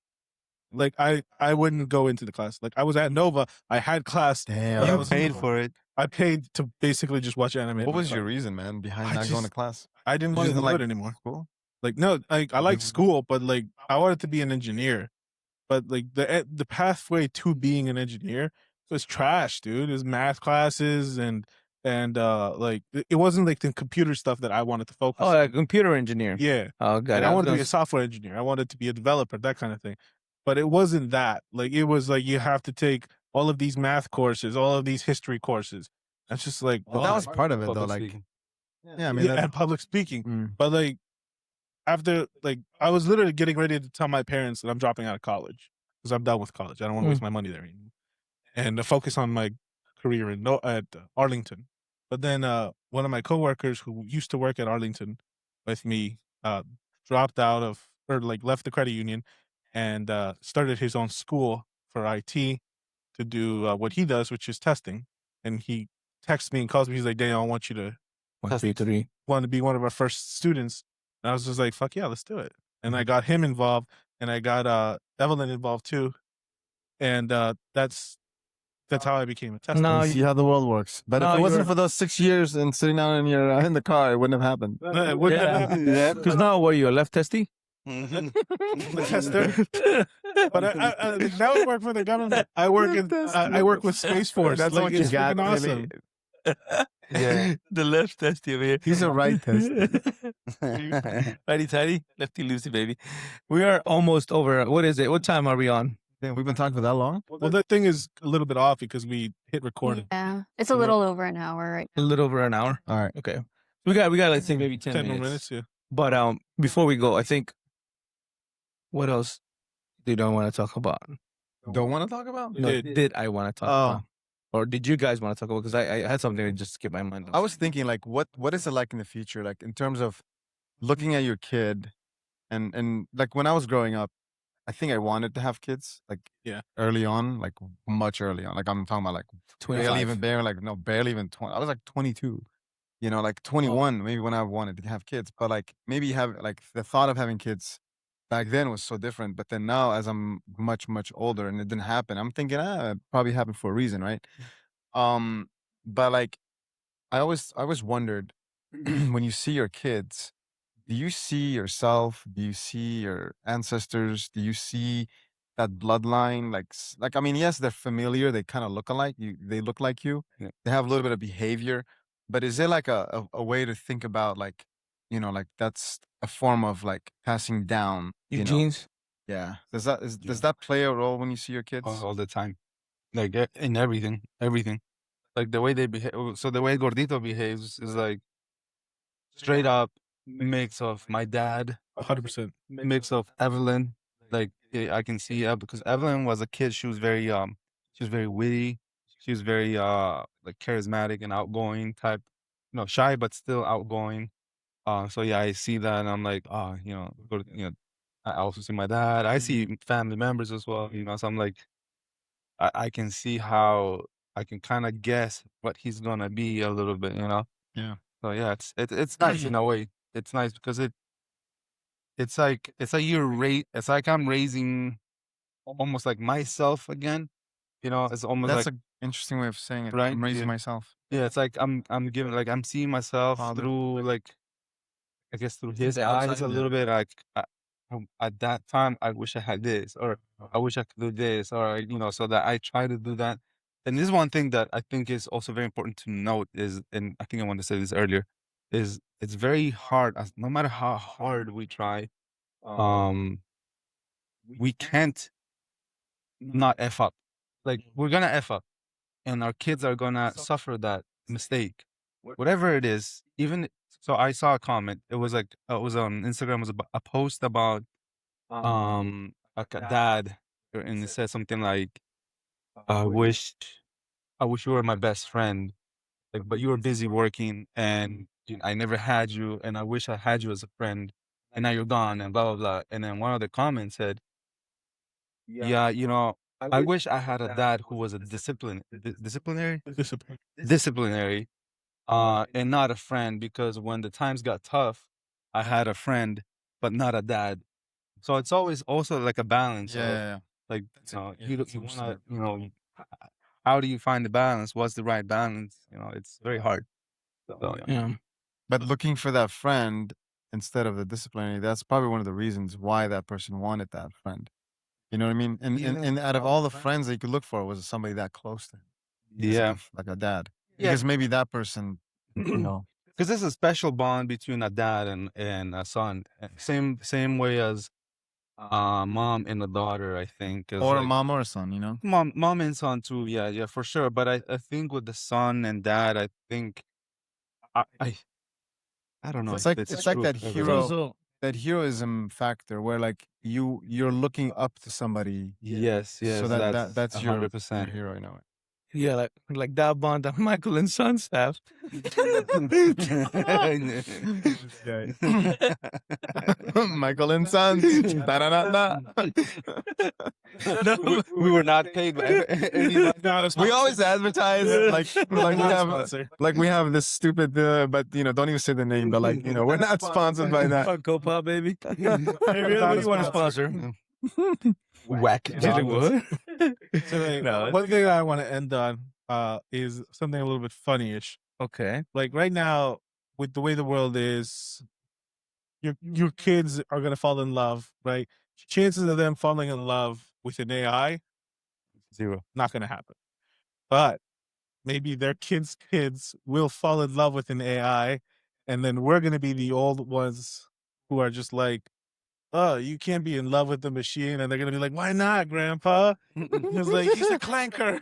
Speaker 4: Like I wouldn't go into the class. Like I was at Nova, I had class.
Speaker 2: Damn.
Speaker 4: I
Speaker 3: You
Speaker 4: was-
Speaker 3: paid for it.
Speaker 4: I paid to basically just watch anime.
Speaker 2: What was your reason, man, behind
Speaker 4: I
Speaker 2: not going to
Speaker 4: just-
Speaker 2: class?
Speaker 4: I didn't
Speaker 2: You
Speaker 4: want to
Speaker 2: didn't
Speaker 4: do
Speaker 2: like
Speaker 4: it anymore.
Speaker 2: School?
Speaker 4: Like no, like I like school, but like I wanted to be an engineer. But like the pathway to being an engineer was trash, dude. It was math classes and like it wasn't like the computer stuff that I wanted to focus.
Speaker 1: Oh,
Speaker 4: on.
Speaker 1: a computer engineer.
Speaker 4: Yeah.
Speaker 1: Oh, God.
Speaker 4: Like, I wanted to be a software engineer. I wanted to be a developer, that kind of thing. But it wasn't that. Like it was like you have to take all of these math courses, all of these history courses. That's just like
Speaker 2: But that was part of it, though.
Speaker 3: Public
Speaker 2: Like,
Speaker 3: speaking.
Speaker 2: yeah, I mean,
Speaker 4: yeah, and public speaking.
Speaker 2: Mm.
Speaker 4: But like after like I was literally getting ready to tell my parents that I'm dropping out of college because I'm done with college. I don't want to waste my money there anymore, and to focus on my career at Arlington. But then one of my coworkers who used to work at Arlington with me dropped out of or like left the credit union and started his own school for IT to do what he does, which is testing. And he texts me and calls me. He's like, "Daniel, I want you to
Speaker 1: 1, 2, 3.
Speaker 4: want to be one of our first students." And I was just like, "Fuck yeah, let's do it." And I got him involved, and I got Evelyn involved too. And that's how I became a tester.
Speaker 1: No,
Speaker 2: You see how the world works. But
Speaker 1: No,
Speaker 2: if it wasn't
Speaker 1: you're-
Speaker 2: for those 6 years and sitting down in your in the car, it wouldn't have happened.
Speaker 4: It wouldn't have happened.
Speaker 1: Yeah. Because now, what are you, a left testy?
Speaker 4: The tester. But I now I work for the government. I work with Space Force.
Speaker 2: That's
Speaker 4: like,
Speaker 2: what you
Speaker 4: it's
Speaker 2: got.
Speaker 4: freaking awesome.
Speaker 3: Yeah.
Speaker 1: The left testy over here.
Speaker 2: He's a right test.
Speaker 1: Righty tighty, lefty loosey, baby. We are almost over. What is it? What time are we on?
Speaker 2: Damn, we've been talking for that long?
Speaker 4: Well, that thing is a little bit off because we hit record.
Speaker 5: Yeah, it's a little over an hour right
Speaker 1: A little over an hour.
Speaker 2: All right.
Speaker 1: Okay. We got let's say maybe 10
Speaker 4: 10 more
Speaker 1: minutes.
Speaker 4: minutes. Yeah.
Speaker 1: But before we go, I think what else did I want to talk about?
Speaker 2: Don't want to talk about?
Speaker 4: You
Speaker 1: No,
Speaker 4: did.
Speaker 1: did I want to talk
Speaker 2: Oh.
Speaker 1: about? Or did you guys want to talk about? Because I had something that just skipped my mind.
Speaker 2: I was thinking, like, what is it like in the future? Like, in terms of looking at your kid and like, when I was growing up, I think I wanted to have kids, like,
Speaker 4: Yeah.
Speaker 2: early on, like, much early on. Like, I'm talking about, like,
Speaker 1: 25.
Speaker 2: barely even 20. I was, like, 22, like 21, maybe when I wanted to have kids. But, like, maybe like, the thought of having kids back then was so different. But then now, as I'm much, much older and it didn't happen, I'm thinking, it probably happened for a reason, right? But, like, I always wondered, when you see your kids, do you see yourself? Do you see your ancestors? Do you see that bloodline. Like I mean, yes, they're familiar. They kind of look alike. They look like you.
Speaker 3: Yeah.
Speaker 2: They have a little bit of behavior. But is there like a way to think about like, like that's a form of like passing down,
Speaker 1: Eugene's.
Speaker 2: Yeah. Does that play a role when you see your kids?
Speaker 3: all the time, like in everything, like the way they behave. So the way Gordito behaves is like straight up mix of my dad,
Speaker 4: 100%.
Speaker 3: mix of Evelyn. Like I can see because Evelyn was a kid. She was very witty. She was very like charismatic and outgoing type. Shy but still outgoing. So yeah, I see that and I'm like, I also see my dad. I see family members as well. So I'm like, I can see how I can kind of guess what he's gonna be a little bit.
Speaker 2: Yeah.
Speaker 3: So yeah, it's nice in a way. It's nice because it's like it's like I'm raising almost like myself again. It's almost
Speaker 2: That's
Speaker 3: like
Speaker 2: an interesting way of saying it.
Speaker 3: right.
Speaker 2: I'm raising
Speaker 3: Yeah.
Speaker 2: myself.
Speaker 3: Yeah, it's like I'm giving like I'm seeing myself
Speaker 2: Father.
Speaker 3: through like I guess through his
Speaker 1: the
Speaker 3: eyes
Speaker 1: outside,
Speaker 3: a
Speaker 1: yeah.
Speaker 3: little bit. Like at that time, I wish I had this, or I wish I could do this, or so that I try to do that. And this is one thing that I think is also very important to note is, and I think I wanted to say this earlier, is it's very hard. No matter how hard we try, we can't not f up. Like we're gonna f up, and our kids are gonna suffer that mistake, whatever it is. Even so, I saw a comment. It was like it was on Instagram. It was a post about like a dad, and it said something like, "I wish you were my best friend, like, but you were busy working, and I never had you, and I wish I had you as a friend, and now you're gone, and blah blah blah." And then one of the comments said, "Yeah, I wish I had a dad who was a disciplinary, and not a friend, because when the times got tough, I had a friend, but not a dad." So it's always also like a balance of
Speaker 2: Yeah.
Speaker 3: like, you
Speaker 2: that's
Speaker 3: want to,
Speaker 2: interesting.
Speaker 3: how do you find the balance? What's the right balance? It's very hard. So, yeah.
Speaker 1: Yeah.
Speaker 2: But looking for that friend instead of the disciplinary, that's probably one of the reasons why that person wanted that friend. You know what I mean? And out of all the friends that you could look for, was somebody that close to him.
Speaker 3: Yeah.
Speaker 2: Like a dad.
Speaker 3: Yeah.
Speaker 2: Because maybe that person,
Speaker 3: Because there's a special bond between a dad and a son. Same way as mom and a daughter, I think.
Speaker 2: or a
Speaker 3: like,
Speaker 2: mom or a son,
Speaker 3: mom and son too. Yeah, for sure. But I think with the son and dad, I think I don't know.
Speaker 2: It's
Speaker 3: if
Speaker 2: like
Speaker 3: true
Speaker 2: that
Speaker 3: for
Speaker 2: hero.
Speaker 3: everybody.
Speaker 2: That heroism factor where like you're looking up to somebody.
Speaker 3: Yes,
Speaker 2: So that's your
Speaker 3: 100%.
Speaker 2: hero, you know.
Speaker 1: Yeah, like that bond that Michael and Sons have.
Speaker 2: Michael and Sons. Da-da-da-da.
Speaker 3: We were not paid by anybody.
Speaker 2: We always advertise like we have this stupid but don't even say the name, but like we're not sponsored by that.
Speaker 1: Fuck GoPop, baby. Hey, really, what do you want to sponsor?
Speaker 3: Whack.
Speaker 1: What?
Speaker 4: So, like,
Speaker 1: No.
Speaker 4: one thing I want to end on is something a little bit funny-ish.
Speaker 1: Okay.
Speaker 4: Like right now, with the way the world is, your kids are gonna fall in love, right? Chances of them falling in love with an AI,
Speaker 3: 0.
Speaker 4: not gonna happen. But maybe their kids' kids will fall in love with an AI, and then we're gonna be the old ones who are just like, "Oh, you can't be in love with the machine," and they're gonna be like, "Why not, Grandpa?" He's like, "He's a clanker."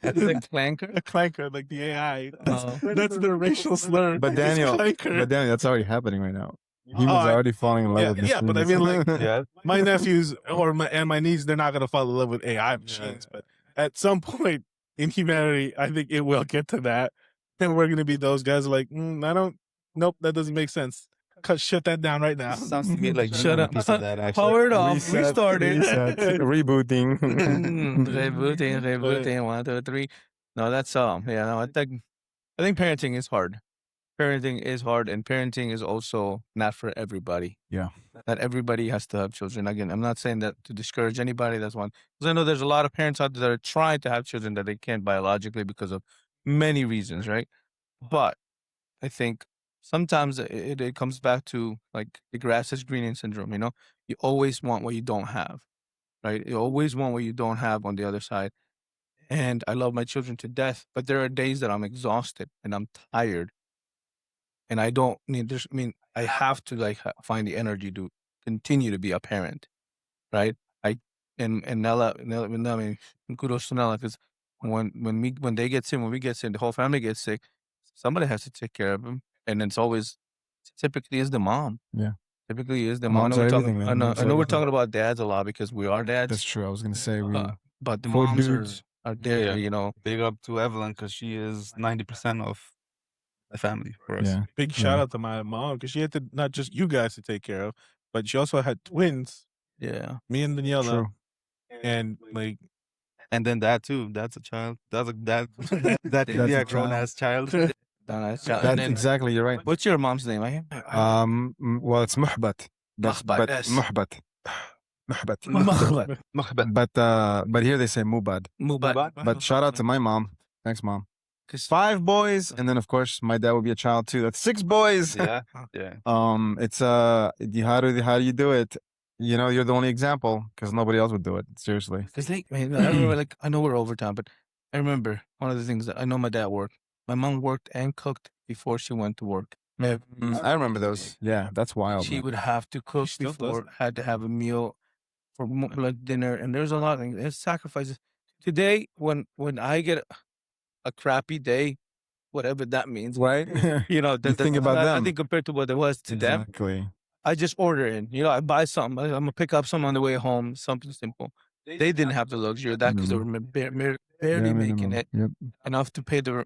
Speaker 1: The clanker?
Speaker 4: A clanker, like the AI.
Speaker 1: Oh.
Speaker 4: That's the racial slur.
Speaker 2: But
Speaker 4: He's a
Speaker 2: Daniel,
Speaker 4: clanker.
Speaker 2: that's already happening right now. He
Speaker 4: Oh,
Speaker 2: was
Speaker 4: I-
Speaker 2: already falling in love with
Speaker 4: yeah, but I mean, like,
Speaker 3: Yeah.
Speaker 4: my nephews and my niece, they're not gonna fall in love with AI machines. But at some point in humanity, I think it will get to that, and we're gonna be those guys like, nope, that doesn't make sense. Shut that down right now.
Speaker 3: Sounds to me like
Speaker 1: Shut up.
Speaker 3: piece of that, actually.
Speaker 1: Powered off. Restarted.
Speaker 2: Rebooting.
Speaker 1: Rebooting. 1, 2, 3. No, that's yeah. No, I think parenting is hard. Parenting is hard, and parenting is also not for everybody.
Speaker 2: Yeah.
Speaker 1: Not everybody has to have children. Again, I'm not saying that to discourage anybody. That's one. Because I know there's a lot of parents out there that are trying to have children that they can't biologically because of many reasons, right? But I think sometimes it comes back to like the grass is greener syndrome. You know, you always want what you don't have, right? You always want what you don't have on the other side. And I love my children to death, but there are days that I'm exhausted and I'm tired, and I don't need this. I mean, I have to like find the energy to continue to be a parent, right? I and Nella, I mean, kudos to Nella because when they get sick, when we get sick, the whole family gets sick. Somebody has to take care of them, and it's always typically is the mom.
Speaker 2: Yeah.
Speaker 1: Typically is the mom.
Speaker 2: Moms are everything, man.
Speaker 1: I know,
Speaker 2: Moms
Speaker 1: I
Speaker 2: are
Speaker 1: know we're
Speaker 2: everything.
Speaker 1: talking about dads a lot because we are dads.
Speaker 2: That's true. I was gonna say we.
Speaker 1: But the
Speaker 2: Four
Speaker 1: moms
Speaker 2: dudes.
Speaker 1: are there,
Speaker 3: Yeah.
Speaker 1: you know.
Speaker 3: Big up to Evelyn because she is 90% of the family for us.
Speaker 2: Yeah.
Speaker 4: Big shout out to my mom because she had to not just you guys to take care of, but she also had twins,
Speaker 1: Yeah.
Speaker 4: me and Daniela,
Speaker 2: True.
Speaker 4: and like
Speaker 3: And then that too. That's a child. That's a that
Speaker 2: That's
Speaker 3: yeah,
Speaker 2: a
Speaker 3: grown
Speaker 2: child.
Speaker 3: ass child.
Speaker 1: That's
Speaker 2: That's exactly. You're right.
Speaker 1: What's your mom's name?
Speaker 2: Well, it's Muhbat.
Speaker 1: Mahbat, yes.
Speaker 2: Muhbat. Muhbat.
Speaker 1: Mahbat.
Speaker 2: But here they say Mubad.
Speaker 1: Mubat.
Speaker 2: But shout out to my mom. Thanks, mom.
Speaker 1: 'Cause
Speaker 2: 5 boys, and then of course my dad will be a child too. That's 6 boys.
Speaker 3: Yeah. Yeah.
Speaker 2: It's how do you do it? You know, you're the only example because nobody else would do it. Seriously.
Speaker 1: Because I remember, like, I know we're over time, but I remember one of the things that I know my dad worked. My mom worked and cooked before she went to work.
Speaker 2: I remember those. Yeah, that's wild.
Speaker 1: She
Speaker 2: man.
Speaker 1: would have to cook
Speaker 4: still does
Speaker 1: before, had to have a meal for like dinner, and there's a lot of things. There's sacrifices. Today, when I get a crappy day, whatever that means,
Speaker 2: Right?
Speaker 1: you know,
Speaker 2: You think about
Speaker 1: I
Speaker 2: them.
Speaker 1: think compared to what it was to them,
Speaker 2: Exactly.
Speaker 1: I just order in. You know, I buy something. I'm gonna pick up something on the way home, something simple. They didn't have the luxury of that because they were barely
Speaker 2: Bare
Speaker 1: making
Speaker 2: minimum.
Speaker 1: it
Speaker 2: Yep.
Speaker 1: enough to pay the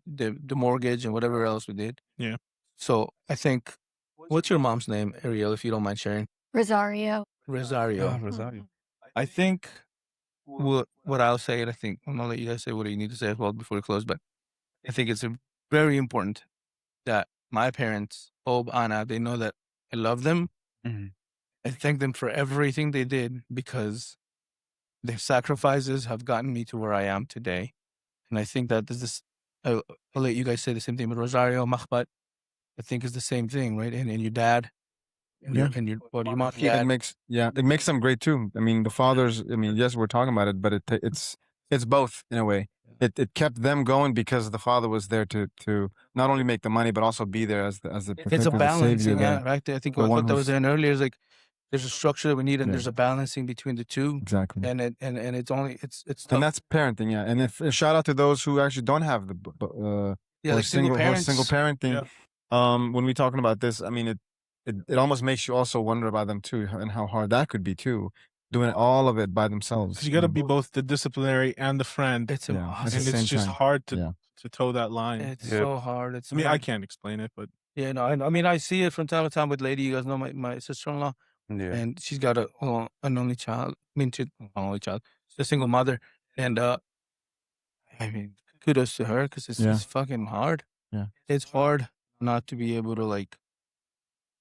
Speaker 1: mortgage and whatever else we did.
Speaker 4: Yeah.
Speaker 1: So I think, what's your mom's name, Ariel, if you don't mind sharing?
Speaker 5: Rosario.
Speaker 1: Rosario.
Speaker 3: Rosario.
Speaker 1: I think what I'll say, and I think I'm gonna let you guys say what you need to say as well before we close, but I think it's very important that my parents, Bob, Anna, they know that I love them.
Speaker 3: Mhm.
Speaker 1: I thank them for everything they did because their sacrifices have gotten me to where I am today. And I think that I'll let you guys say the same thing with Rosario, Mahbat. I think it's the same thing, right? And your dad, and your mom,
Speaker 2: It makes them great too. I mean, the fathers. I mean, yes, we're talking about it, but it's both in a way. It kept them going because the father was there to not only make the money but also be there as the
Speaker 1: it's
Speaker 2: protector,
Speaker 1: a
Speaker 2: the
Speaker 1: balancing
Speaker 2: savior.
Speaker 1: act, right? I think
Speaker 2: the
Speaker 1: what
Speaker 2: one
Speaker 1: that was
Speaker 2: who's-
Speaker 1: in earlier is like there's a structure that we need, and
Speaker 2: Yeah.
Speaker 1: there's a balancing between the two,
Speaker 2: Exactly.
Speaker 1: and it's only it's tough.
Speaker 2: And that's parenting, yeah. And if shout out to those who actually don't have the
Speaker 1: yeah,
Speaker 2: or
Speaker 1: like single parents.
Speaker 2: single parenting. When we're talking about this, I mean, it almost makes you also wonder about them too, and how hard that could be too, doing all of it by themselves.
Speaker 4: because you got to be both the disciplinary and the friend,
Speaker 1: It's
Speaker 2: Yeah,
Speaker 1: impossible.
Speaker 2: at
Speaker 4: and
Speaker 2: the
Speaker 4: it's
Speaker 2: same
Speaker 4: just
Speaker 2: time.
Speaker 4: hard
Speaker 2: Yeah.
Speaker 4: to toe that line.
Speaker 1: It's
Speaker 3: Yep.
Speaker 1: so hard. It's
Speaker 4: I mean, I
Speaker 1: hard.
Speaker 4: can't explain it, but
Speaker 1: Yeah, no, I mean, I see it from time to time with Lady. You guys know my sister-in-law,
Speaker 3: Yeah.
Speaker 1: and she's got an only child. I mean, not only child, she's a single mother, and I mean, kudos to her because
Speaker 2: Yeah.
Speaker 1: it's fucking hard.
Speaker 2: Yeah.
Speaker 1: It's hard not to be able to like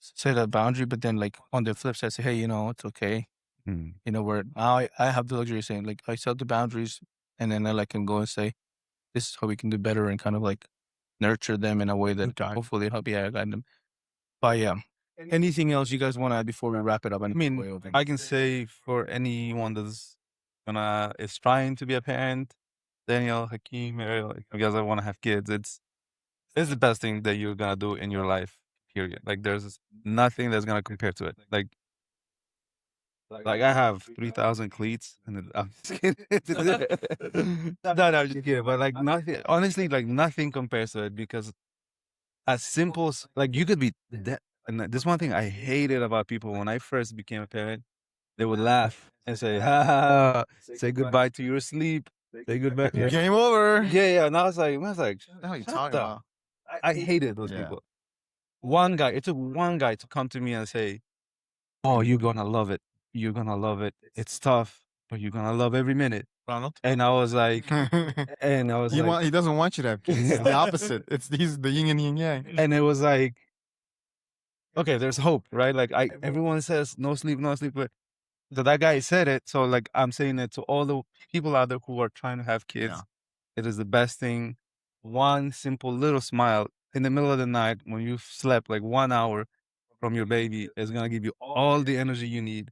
Speaker 1: set a boundary, but then like on the flip side, say, hey, you know, it's okay.
Speaker 3: Mm.
Speaker 1: You know, where I have the luxury of saying like I set the boundaries, and then I like can go and say, this is how we can do better, and kind of like nurture them in a way that
Speaker 4: guide.
Speaker 1: hopefully help guide them. But yeah. Anything else you guys want to add before we wrap it up?
Speaker 3: I mean, I can say for anyone that's is trying to be a parent, Daniel, Hakeem, Ariel, if you guys want to have kids, it's the best thing that you're gonna do in your life. Period. Like there's nothing that's gonna compare to it. Like I have 3,000 cleats, and I'm just kidding. No, I'm just kidding. But like nothing, honestly, like nothing compares to it because as simple as like you could be that. And this one thing I hated about people when I first became a parent, they would laugh and say, "Ha ha, ha, say goodbye to your sleep, say goodbye." Yeah,
Speaker 2: Game over.
Speaker 3: yeah. And I was like,
Speaker 2: What are you
Speaker 3: shut
Speaker 2: talking
Speaker 3: up.
Speaker 2: about?
Speaker 3: I hated those
Speaker 2: Yeah.
Speaker 3: people. It took one guy to come to me and say, "Oh, you're gonna love it. You're gonna love it. It's tough, but you're gonna love every minute."
Speaker 4: Ronald,
Speaker 3: And I was like,
Speaker 2: He doesn't want you to have kids. It's the opposite. It's the yin and yin yang.
Speaker 3: and it was like, okay, there's hope, right? Like everyone says no sleep, but that guy said it. So like I'm saying it to all the people out there who are trying to have kids.
Speaker 2: Yeah.
Speaker 3: It is the best thing. One simple little smile in the middle of the night when you've slept like 1 hour from your baby is gonna give you all the energy you need.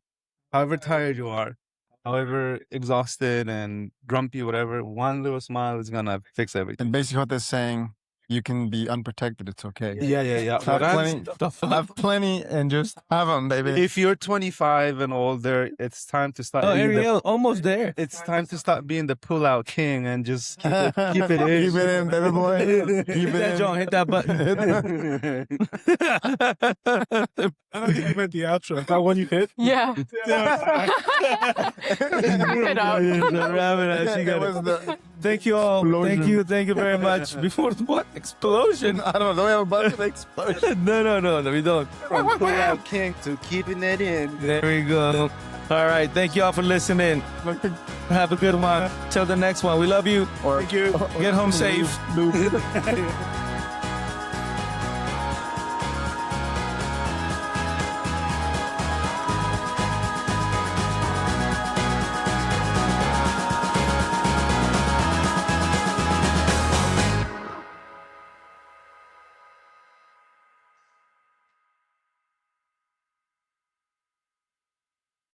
Speaker 3: However tired you are, however exhausted and grumpy, whatever, one little smile is gonna fix everything.
Speaker 2: And basically what they're saying, you can be unprotected. It's okay.
Speaker 3: Yeah.
Speaker 2: Have plenty, have plenty and just have them, baby.
Speaker 3: If you're 25 and older, it's time to start.
Speaker 1: Oh,
Speaker 3: being the-
Speaker 1: Ariel, almost there.
Speaker 3: it's time to stop being the pull-out king and just keep it in.
Speaker 2: Keep it in, baby boy.
Speaker 1: Hit
Speaker 2: Keep
Speaker 1: that
Speaker 2: it
Speaker 1: John, hit that button.
Speaker 4: I don't think you meant the outro. Is that one you hit?
Speaker 5: Yeah.
Speaker 4: Yeah.
Speaker 5: Wrap it up.
Speaker 1: Wrap it up. She
Speaker 2: That
Speaker 1: got
Speaker 2: was
Speaker 1: it.
Speaker 2: the
Speaker 1: Thank you all.
Speaker 2: Explosion.
Speaker 1: Thank you very much. Before what? Explosion?
Speaker 2: I don't know. Don't we have a button explosion?
Speaker 1: No, we don't.
Speaker 3: From pull-out king to keeping it in.
Speaker 1: There we go. All right. Thank you all for listening. Have a good one. Till the next one. We love you.
Speaker 2: Or
Speaker 4: Thank you.
Speaker 1: Get home safe.
Speaker 2: Loop.